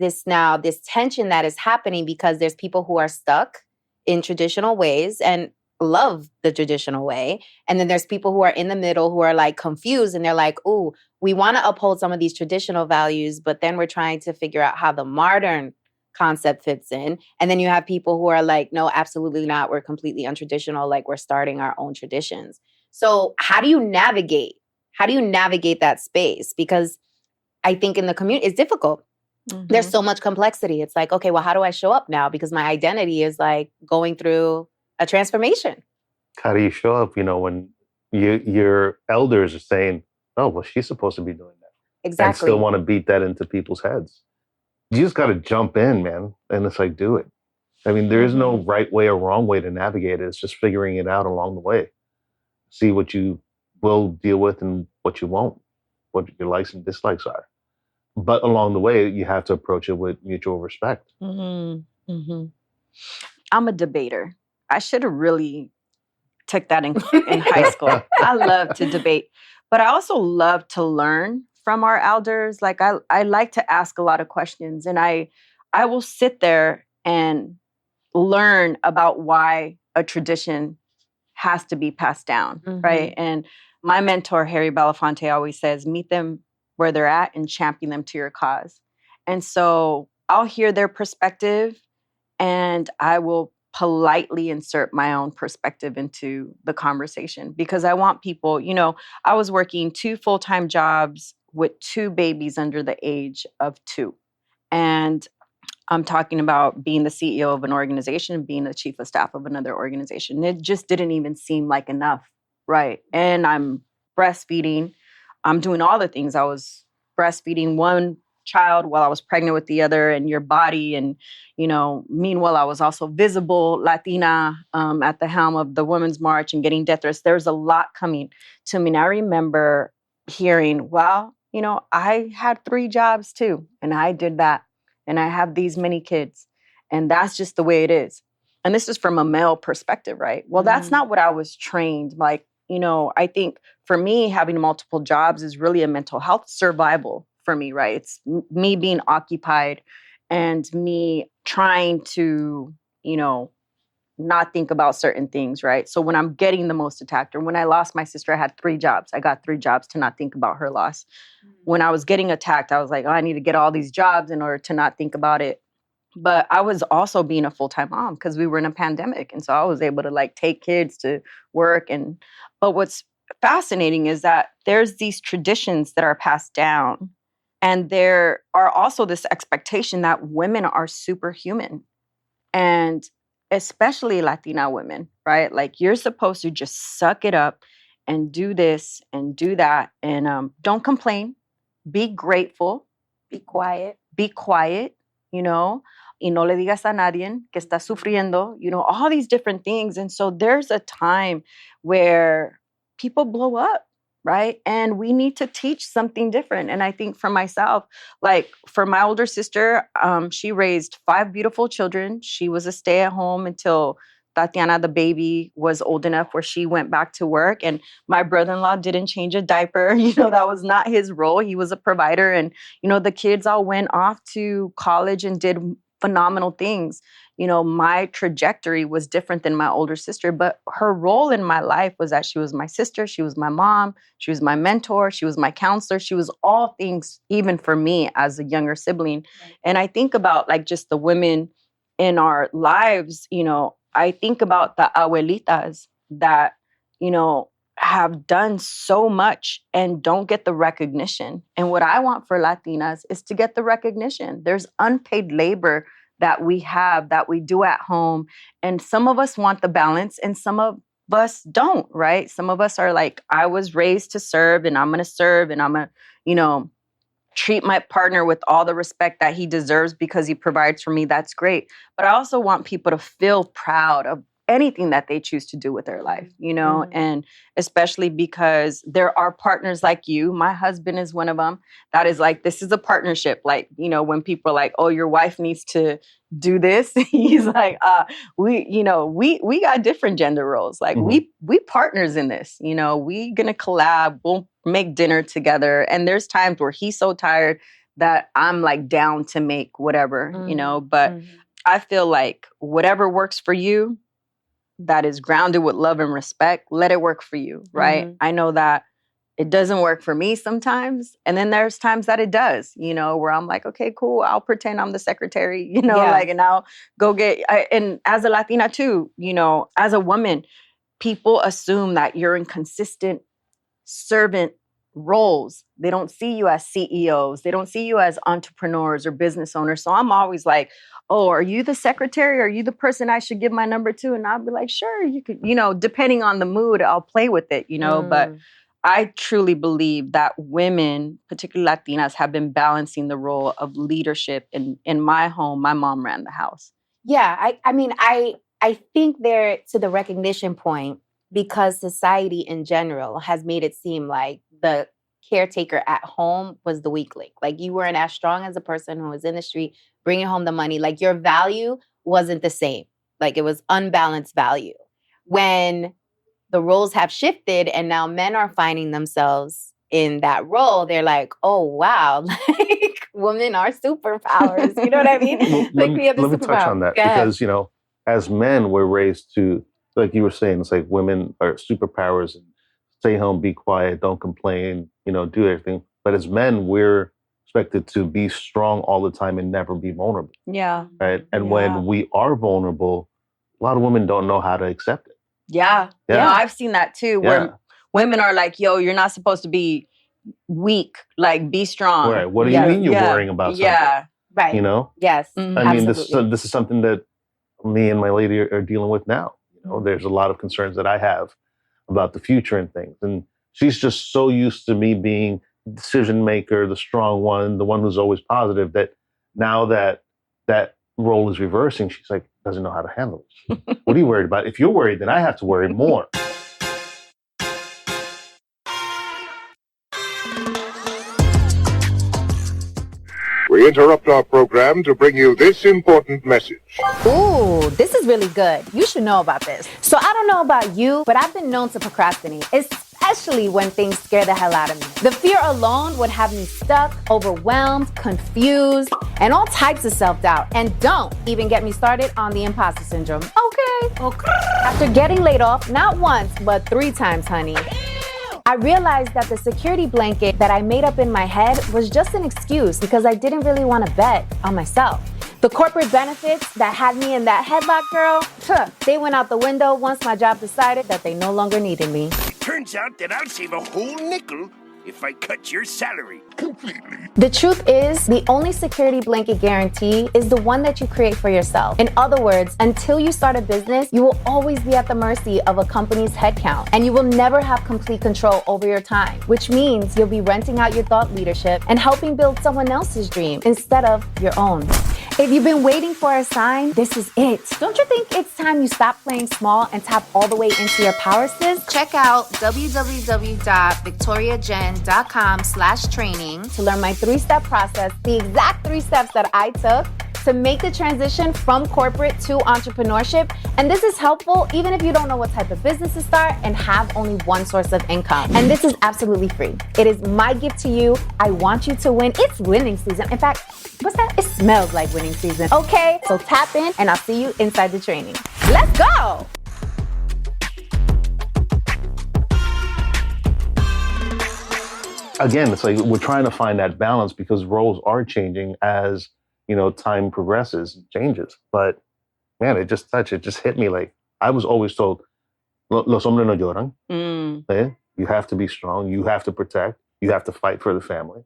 tension that is happening because there's people who are stuck in traditional ways and love the traditional way. And then there's people who are in the middle who are like confused and they're like, ooh, we want to uphold some of these traditional values, but then we're trying to figure out how the modern concept fits in. And then you have people who are like, no, absolutely not. We're completely untraditional. Like we're starting our own traditions. So how do you navigate that space? Because I think in the community, it's difficult. Mm-hmm. There's so much complexity. It's like, okay, well, how do I show up now? Because my identity is like going through a transformation. How do you show up, when your elders are saying, oh, well, she's supposed to be doing that. Exactly. And still want to beat that into people's heads. You just got to jump in, man. And it's like, do it. I mean, there is no right way or wrong way to navigate it. It's just figuring it out along the way. See what you will deal with and what you won't, what your likes and dislikes are. But along the way, you have to approach it with mutual respect. Mm-hmm. Mm-hmm. I'm a debater. I should have really took that in high school. I love to debate, but I also love to learn from our elders. Like I like to ask a lot of questions, and I will sit there and learn about why a tradition has to be passed down, right? And my mentor, Harry Belafonte, always says, meet them where they're at and champion them to your cause. And so I'll hear their perspective and I will politely insert my own perspective into the conversation because I want people, I was working 2 full-time jobs with 2 babies under the age of 2. And I'm talking about being the CEO of an organization, being the chief of staff of another organization. It just didn't even seem like enough, right? And I'm breastfeeding. I'm doing all the things. I was breastfeeding one child while I was pregnant with the other, and your body. And, meanwhile, I was also visible Latina at the helm of the Women's March and getting death threats. There's a lot coming to me. And I remember hearing, well, I had 3 jobs too, and I did that. And I have these many kids. And that's just the way it is. And this is from a male perspective, right? Well, that's not what I was trained. Like, I think for me, having multiple jobs is really a mental health survival for me, right? It's me being occupied and me trying to, not think about certain things, right? So when I'm getting the most attacked, or when I lost my sister, I had 3 jobs. I got 3 jobs to not think about her loss. When I was getting attacked, I was like, oh, I need to get all these jobs in order to not think about it. But I was also being a full-time mom because we were in a pandemic. And so I was able to like take kids to work. But what's fascinating is that there's these traditions that are passed down. And there are also this expectation that women are superhuman. And especially Latina women, right? Like you're supposed to just suck it up and do this and do that. And don't complain. Be grateful. Be quiet. Be quiet, y no le digas a nadie que está sufriendo, all these different things. And so there's a time where people blow up, right? And we need to teach something different. And I think for myself, like for my older sister, she raised 5 beautiful children. She was a stay-at-home until Tatiana, the baby, was old enough where she went back to work. And my brother-in-law didn't change a diaper. That was not his role. He was a provider. And, the kids all went off to college and did phenomenal things. My trajectory was different than my older sister, but her role in my life was that she was my sister. She was my mom. She was my mentor. She was my counselor. She was all things, even for me as a younger sibling. Right. And I think about like just the women in our lives, I think about the abuelitas that, have done so much and don't get the recognition. And what I want for Latinas is to get the recognition. There's unpaid labor that we have, that we do at home. And some of us want the balance and some of us don't, right? Some of us are like, I was raised to serve and I'm going to serve and I'm going to, treat my partner with all the respect that he deserves because he provides for me. That's great. But I also want people to feel proud of anything that they choose to do with their life, and especially because there are partners like you. My husband is one of them. That is like, this is a partnership. Like, when people are like, oh, your wife needs to do this. He's like, we got different gender roles. Like we partners in this, we gonna collab. We'll make dinner together. And there's times where he's so tired that I'm like down to make whatever, but I feel like whatever works for you, that is grounded with love and respect, let it work for you, right? I know that it doesn't work for me sometimes. And then there's times that it does, where I'm like, okay, cool. I'll pretend I'm the secretary, and I'll go and as a Latina too, as a woman, people assume that you're in consistent servant roles. They don't see you as CEOs. They don't see you as entrepreneurs or business owners. So I'm always like, oh, are you the secretary? Are you the person I should give my number to? And I'll be like, sure, you could, depending on the mood, I'll play with it, but I truly believe that women, particularly Latinas, have been balancing the role of leadership. In my home, my mom ran the house. Yeah, I think there, to the recognition point, because society in general has made it seem like the caretaker at home was the weak link. Like you weren't as strong as a person who was in the street bringing home the money. Like your value wasn't the same. Like it was unbalanced value. When the roles have shifted and now men are finding themselves in that role, they're like, oh, wow, like women are superpowers. You know what I mean? Well, let me touch on that because, as men, we're raised to, like you were saying, it's like women are superpowers and stay home, be quiet, don't complain, do everything. But as men, we're expected to be strong all the time and never be vulnerable. Yeah. Right. And when we are vulnerable, a lot of women don't know how to accept it. Yeah. I've seen that too, where women are like, yo, you're not supposed to be weak, like be strong. Right. What do you mean you're worrying about something? Yeah. Right. Yes. Mm-hmm. I mean, this is something that me and my lady are dealing with now. There's a lot of concerns that I have about the future and things. And she's just so used to me being the decision maker, the strong one, the one who's always positive, that now that role is reversing, she's like, doesn't know how to handle it. What are you worried about? If you're worried, then I have to worry more. interrupt our program to bring you this important message. Ooh, this is really good. You should know about this. So I don't know about you, but I've been known to procrastinate, especially when things scare the hell out of me. The fear alone would have me stuck, overwhelmed, confused, and all types of self-doubt. And don't even get me started on the imposter syndrome. Okay. After getting laid off, not once, but 3 times, honey, I realized that the security blanket that I made up in my head was just an excuse because I didn't really want to bet on myself. The corporate benefits that had me in that headlock, girl, they went out the window once my job decided that they no longer needed me. Turns out that I'll save a whole nickel if I cut your salary completely. The truth is, the only security blanket guarantee is the one that you create for yourself. In other words, until you start a business, you will always be at the mercy of a company's headcount, and you will never have complete control over your time, which means you'll be renting out your thought leadership and helping build someone else's dream instead of your own. If you've been waiting for a sign, this is it. Don't you think it's time you stop playing small and tap all the way into your power, sis? Check out www.victoriajen.com/training to learn my 3-step process, the exact 3 steps that I took to make the transition from corporate to entrepreneurship. And this is helpful even if you don't know what type of business to start and have only one source of income. And this is absolutely free. It is my gift to you. I want you to win. It's winning season. In fact, what's that? It smells like winning season. Okay, so tap in and I'll see you inside the training. Let's go. Again, it's like we're trying to find that balance because roles are changing as, time progresses, changes. But man, it just hit me like I was always told, los hombres no lloran. You have to be strong. You have to protect. You have to fight for the family.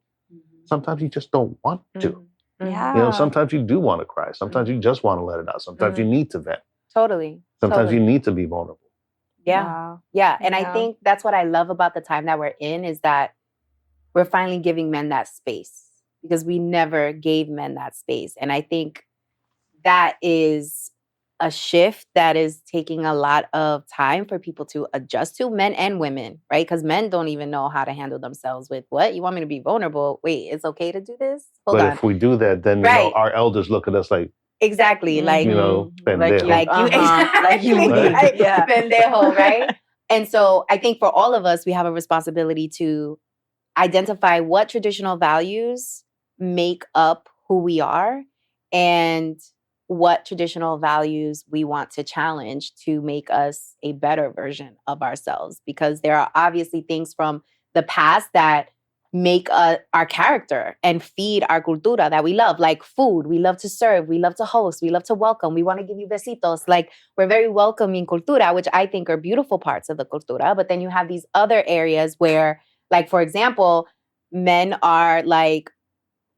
Sometimes you just don't want to. Yeah. Sometimes you do want to cry. Sometimes you just want to let it out. Sometimes you need to vent. Totally. Sometimes you need to be vulnerable. Yeah. And I think that's what I love about the time that we're in is that we're finally giving men that space because we never gave men that space. And I think that is a shift that is taking a lot of time for people to adjust to, men and women, right? Because men don't even know how to handle themselves with what? You want me to be vulnerable? Wait, it's okay to do this? Hold on. If we do that, then our elders look at us like, exactly, like pendejo. Pendejo, right? And so I think for all of us, we have a responsibility to identify what traditional values make up who we are and what traditional values we want to challenge to make us a better version of ourselves. Because there are obviously things from the past that make our character and feed our cultura that we love, like food. We love to serve. We love to host. We love to welcome. We want to give you besitos. Like we're very welcoming cultura, which I think are beautiful parts of the cultura. But then you have these other areas where, like, for example, men are like,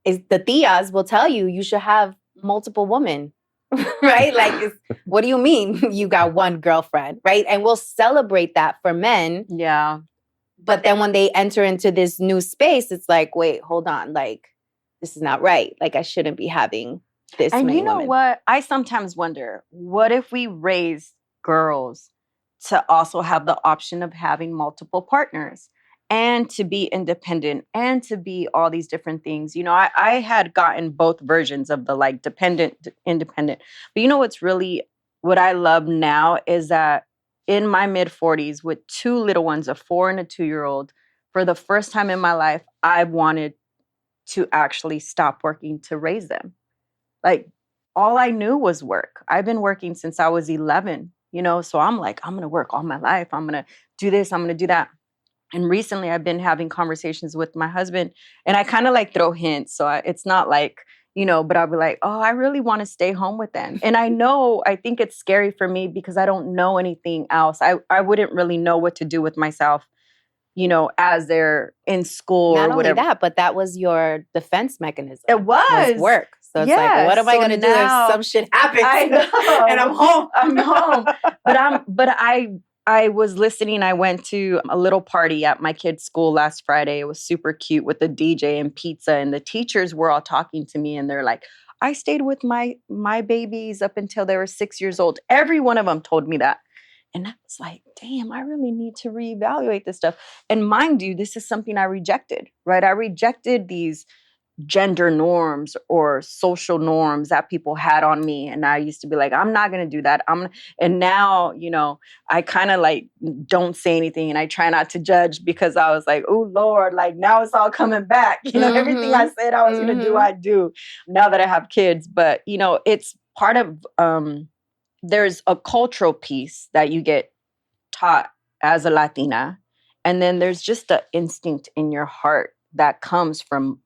the tias will tell you should have multiple women, right? Like, what do you mean you got one girlfriend, right? And we'll celebrate that for men. Yeah. But then when they enter into this new space, it's like, wait, hold on. Like, this is not right. Like, I shouldn't be having this and many you know women. what? I sometimes wonder, what if we raise girls to also have the option of having multiple partners and to be independent and to be all these different things? I had gotten both versions of the like dependent, independent. But what I love now is that in my mid-40s with 2 little ones, a 4 and a 2-year-old, for the first time in my life, I wanted to actually stop working to raise them. Like, all I knew was work. I've been working since I was 11, so I'm like, I'm going to work all my life. I'm going to do this. I'm going to do that. And recently I've been having conversations with my husband and I kind of like throw hints. So it's not like, but I'll be like, oh, I really want to stay home with them. And I think it's scary for me because I don't know anything else. I wouldn't really know what to do with myself, as they're in school Not or whatever. only that, but that was your defense mechanism. It was work. So it's Yeah, like, what am I so going to do now- if some shit happens I know. and I'm home? I'm home. But I was listening. I went to a little party at my kid's school last Friday. It was super cute with the DJ and pizza. And the teachers were all talking to me and they're like, I stayed with my babies up until they were 6 years old. Every one of them told me that. And I was like, damn, I really need to reevaluate this stuff. And mind you, this is something I rejected, right? I rejected these gender norms or social norms that people had on me. And I used to be like, I'm not going to do that. And now, I kind of like don't say anything and I try not to judge because I was like, oh Lord, like now it's all coming back. Everything I said I was going to do, I do now that I have kids. But, it's part of, there's a cultural piece that you get taught as a Latina. And then there's just the instinct in your heart that comes from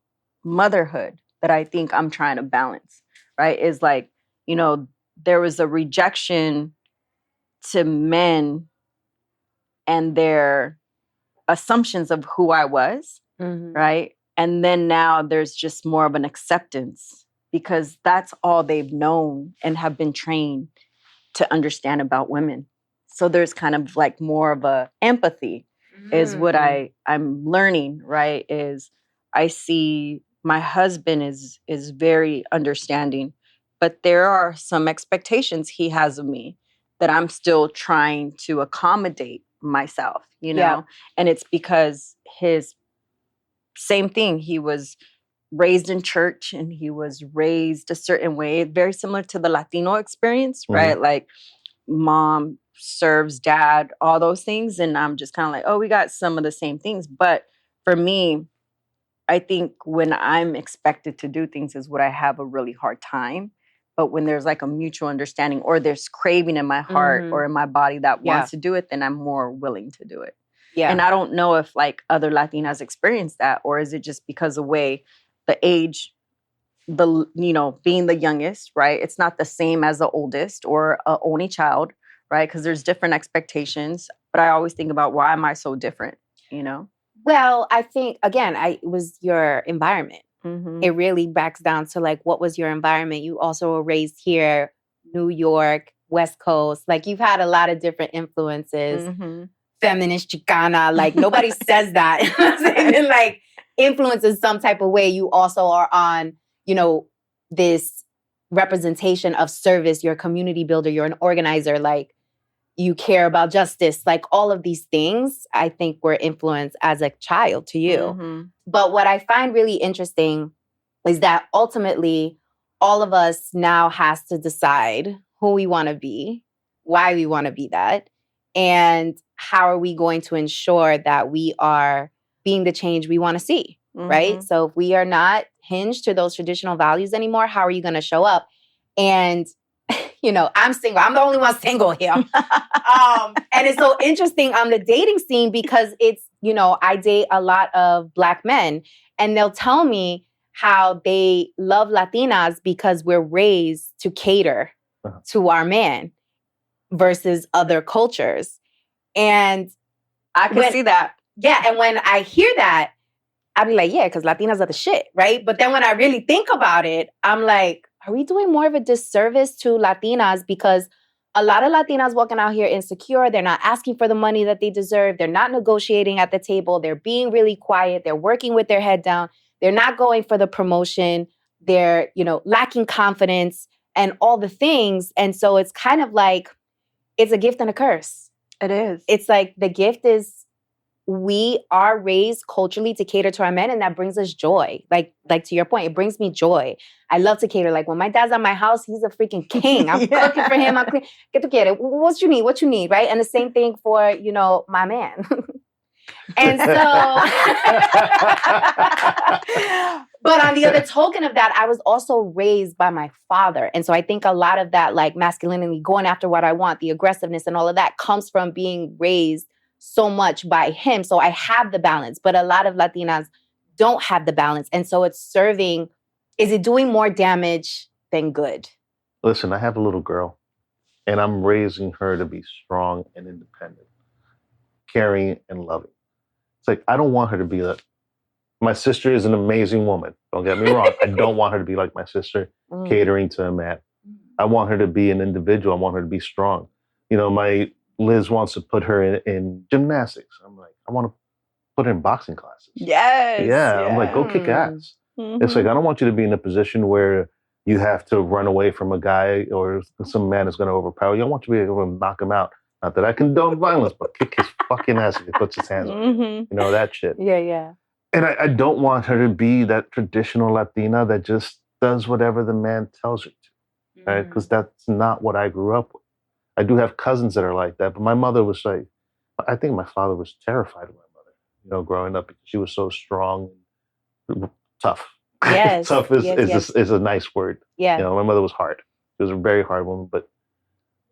motherhood that I think I'm trying to balance, right? Is like, there was a rejection to men and their assumptions of who I was, right? And then now there's just more of an acceptance because that's all they've known and have been trained to understand about women. So there's kind of like more of a empathy is what I'm learning, right? Is I see my husband is very understanding, but there are some expectations he has of me that I'm still trying to accommodate myself, Yeah. And it's because his same thing. He was raised in church and he was raised a certain way, very similar to the Latino experience, right? Like mom serves dad, all those things. And I'm just kind of like, oh, we got some of the same things. But for me, I think when I'm expected to do things is what I have a really hard time. But when there's like a mutual understanding or there's craving in my heart or in my body that wants to do it, then I'm more willing to do it. Yeah. And I don't know if like other Latinas experience that, or is it just because of the age, being the youngest, right? It's not the same as the oldest or a only child, right? Because there's different expectations. But I always think about why am I so different, Well, I think, again, it was your environment. It really backs down to like, what was your environment? You also were raised here, New York, West Coast. Like you've had a lot of different influences. Feminist Chicana, like nobody says that. And like influences some type of way. You also are on, this representation of service. You're a community builder. You're an organizer. Like you care about justice. Like all of these things, I think were influenced as a child to you. But what I find really interesting is that ultimately all of us now has to decide who we want to be, why we want to be that, and how are we going to ensure that we are being the change we want to see, right? So if we are not hinged to those traditional values anymore, how are you going to show up? And, I'm single. I'm the only one single here. And it's so interesting on the dating scene because it's, I date a lot of Black men and they'll tell me how they love Latinas because we're raised to cater to our man versus other cultures. And I can see that. Yeah. And when I hear that, I'd be like, yeah, because Latinas are the shit, right? But then when I really think about it, I'm like, are we doing more of a disservice to Latinas? Because a lot of Latinas walking out here insecure. They're not asking for the money that they deserve. They're not negotiating at the table. They're being really quiet. They're working with their head down. They're not going for the promotion. They're, lacking confidence and all the things. And so it's kind of like, it's a gift and a curse. It is. It's like the gift is we are raised culturally to cater to our men, and that brings us joy. Like to your point, it brings me joy. I love to cater. Like when my dad's at my house, he's a freaking king. I'm cooking for him. I'm clean. Get to get it. What you need, right? And the same thing for, my man. And so, but on the other token of that, I was also raised by my father. And so I think a lot of that, like masculinity, going after what I want, the aggressiveness and all of that comes from being raised so much by him. So I have the balance, but a lot of Latinas don't have the balance. And so it's is it doing more damage than good? Listen, I have a little girl and I'm raising her to be strong and independent, caring and loving. It's like, I don't want her to be my sister is an amazing woman. Don't get me wrong. I don't want her to be like my sister, catering to a man. I want her to be an individual. I want her to be strong. My Liz wants to put her in gymnastics. I'm like, I want to put her in boxing classes. Yes. Yeah. I'm like, go kick ass. It's like, I don't want you to be in a position where you have to run away from a guy or some man is going to overpower you. I want you to be able to knock him out. Not that I condone violence, but kick his fucking ass if he puts his hands on you. That shit. Yeah. And I don't want her to be that traditional Latina that just does whatever the man tells her to, right? Because that's not what I grew up with. I do have cousins that are like that, but my mother was like, I think my father was terrified of my mother, growing up because she was so strong, tough. Yes, Tough yes. is a nice word. Yeah. My mother was hard. She was a very hard woman, but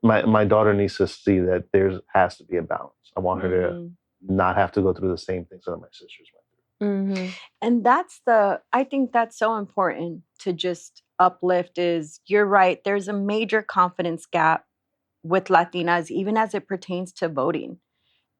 my daughter needs to see that there has to be a balance. I want her to not have to go through the same things that my sisters went through. And I think that's so important to just uplift is you're right. There's a major confidence gap with Latinas, even as it pertains to voting.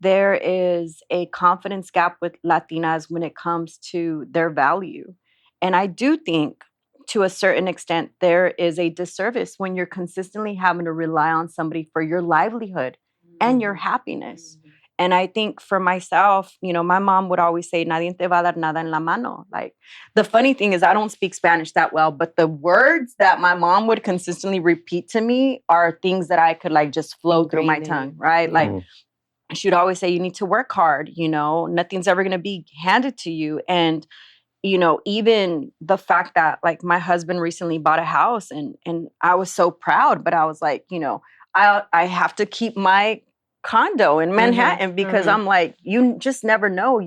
There is a confidence gap with Latinas when it comes to their value. And I do think to a certain extent, there is a disservice when you're consistently having to rely on somebody for your livelihood and your happiness. And I think for myself, my mom would always say, nadie te va a dar nada en la mano. Like, the funny thing is I don't speak Spanish that well, but the words that my mom would consistently repeat to me are things that I could like just flow through my tongue, right? Like, she would always say, you need to work hard, nothing's ever going to be handed to you. And, even the fact that like my husband recently bought a house and I was so proud, but I was like, I have to keep my condo in Manhattan because I'm like, you just never know.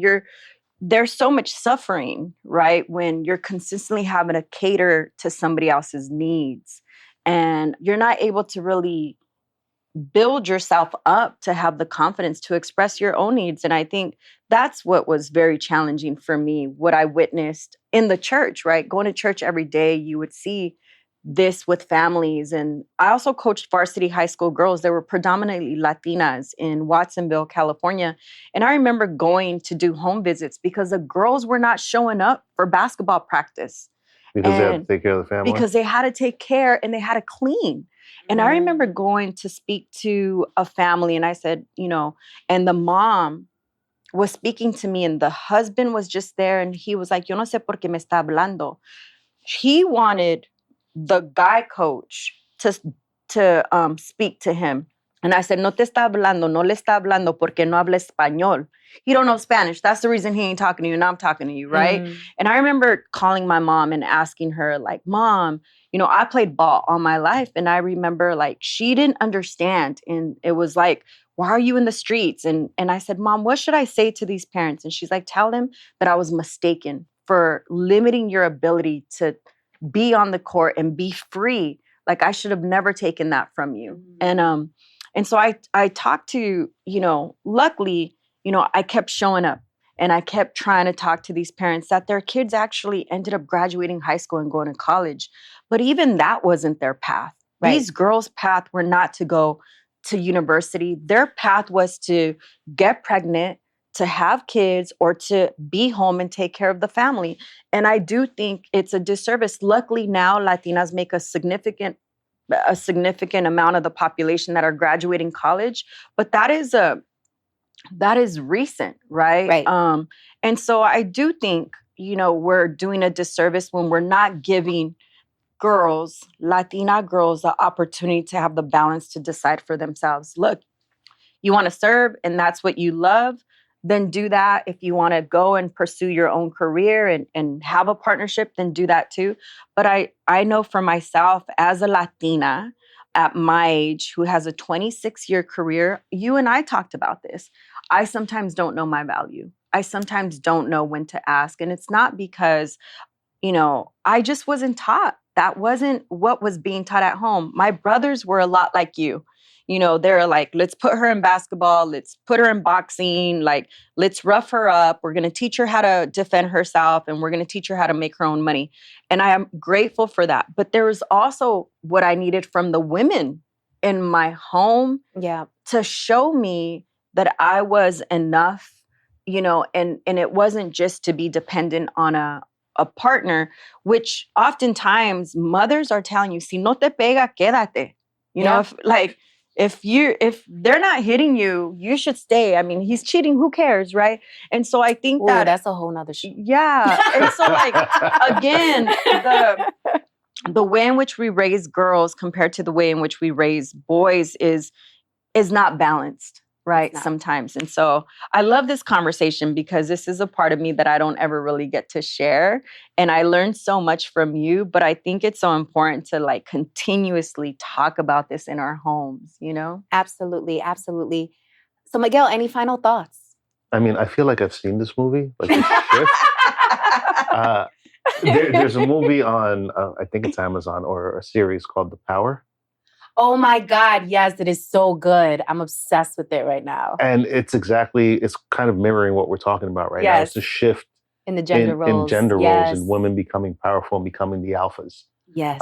There's so much suffering, right? When you're consistently having to cater to somebody else's needs and you're not able to really build yourself up to have the confidence to express your own needs. And I think that's what was very challenging for me, what I witnessed in the church, right? Going to church every day, you would see this with families. And I also coached varsity high school girls. There were predominantly Latinas in Watsonville, California. And I remember going to do home visits because the girls were not showing up for basketball practice. Because they had to take care of the family? Because they had to take care and they had to clean. And I remember going to speak to a family and I said, and the mom was speaking to me and the husband was just there and he was like, yo no sé por qué me está hablando. He wanted the guy coach to speak to him. And I said, no te está hablando, no le está hablando porque no habla español. He don't know Spanish. That's the reason he ain't talking to you and I'm talking to you, right? And I remember calling my mom and asking her like, Mom, I played ball all my life. And I remember like, she didn't understand. And it was like, why are you in the streets? And I said, Mom, what should I say to these parents? And she's like, tell them that I was mistaken for limiting your ability to be on the court and be free. Like I should have never taken that from you. And so I talked to, luckily, I kept showing up and I kept trying to talk to these parents that their kids actually ended up graduating high school and going to college. But even that wasn't their path. Right. These girls' path were not to go to university. Their path was to get pregnant, to have kids, or to be home and take care of the family. And I do think it's a disservice. Luckily now Latinas make a significant amount of the population that are graduating college, but that is recent, right? Right. And so I do think, we're doing a disservice when we're not giving girls, Latina girls, the opportunity to have the balance to decide for themselves. Look, you want to serve and that's what you love, then do that. If you want to go and pursue your own career and have a partnership, then do that too. But I know for myself as a Latina at my age who has a 26-year career, you and I talked about this. I sometimes don't know my value. I sometimes don't know when to ask. And it's not because, I just wasn't taught. That wasn't what was being taught at home. My brothers were a lot like you. They're like, let's put her in basketball. Let's put her in boxing. Like, let's rough her up. We're going to teach her how to defend herself and we're going to teach her how to make her own money. And I am grateful for that. But there was also what I needed from the women in my home to show me that I was enough, and it wasn't just to be dependent on a partner, which oftentimes mothers are telling you, si no te pega, quédate. If they're not hitting you, you should stay. I mean, he's cheating, who cares, right? And so I think that's a whole nother shit. Yeah. And so like, again, the way in which we raise girls compared to the way in which we raise boys is not balanced, right, not. sometimes. And so I love this conversation because this is a part of me that I don't ever really get to share. And I learned so much from you, but I think it's so important to like continuously talk about this in our homes, you know? Absolutely, absolutely. So Miguel, any final thoughts? I mean, I feel like I've seen this movie, like this shift. There's a movie on, I think it's Amazon, or a series called The Power. Oh my God, yes, it is so good. I'm obsessed with it right now. And it's kind of mirroring what we're talking about right now. It's a shift In the gender roles. in gender roles Yes. and women becoming powerful and becoming the alphas. Yes.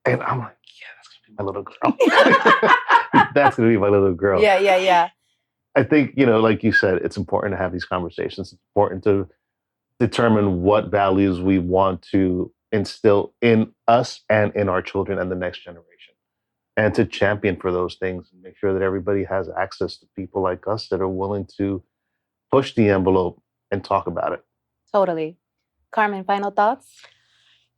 And I'm like, yeah, that's going to be my little girl. That's going to be my little girl. Yeah. I think, like you said, it's important to have these conversations. It's important to determine what values we want to instill in us and in our children and the next generation. And to champion for those things and make sure that everybody has access to people like us that are willing to push the envelope and talk about it. Totally. Carmen, final thoughts?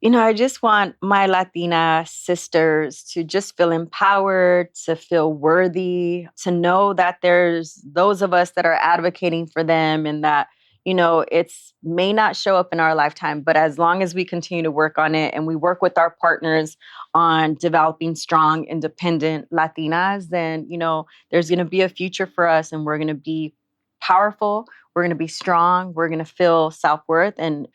I just want my Latina sisters to just feel empowered, to feel worthy, to know that there's those of us that are advocating for them and that, it's may not show up in our lifetime, but as long as we continue to work on it and we work with our partners on developing strong, independent Latinas, then, there's going to be a future for us and we're going to be powerful. We're going to be strong. We're going to feel self-worth. And,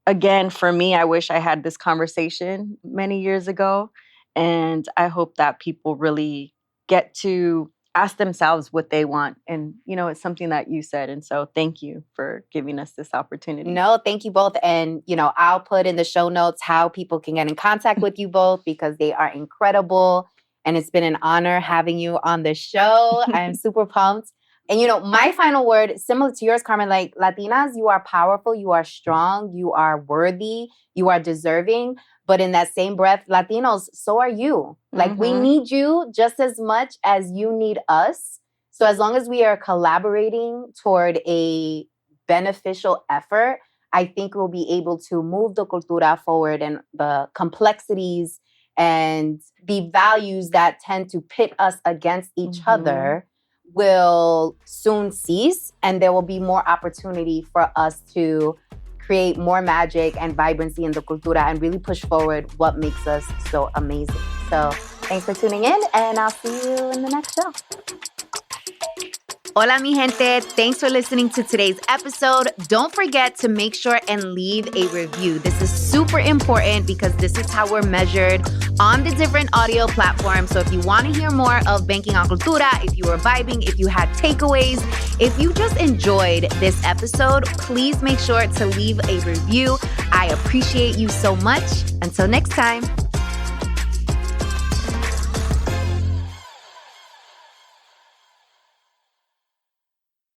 again, for me, I wish I had this conversation many years ago. And I hope that people really get to ask themselves what they want. And, it's something that you said. And so thank you for giving us this opportunity. No, thank you both. And, I'll put in the show notes how people can get in contact with you both because they are incredible. And it's been an honor having you on the show. I'm super pumped. And, my final word, similar to yours, Carmen, like Latinas, you are powerful, you are strong, you are worthy, you are deserving. But in that same breath, Latinos, so are you. Like we need you just as much as you need us. So as long as we are collaborating toward a beneficial effort, I think we'll be able to move the cultura forward and the complexities and the values that tend to pit us against each other will soon cease, and there will be more opportunity for us to create more magic and vibrancy in the cultura and really push forward what makes us so amazing. So thanks for tuning in, and I'll see you in the next show. Hola, mi gente. Thanks for listening to today's episode. Don't forget to make sure and leave a review. This is super important because this is how we're measured on the different audio platforms. So if you want to hear more of Banking on Cultura, if you were vibing, if you had takeaways, if you just enjoyed this episode, please make sure to leave a review. I appreciate you so much. Until next time.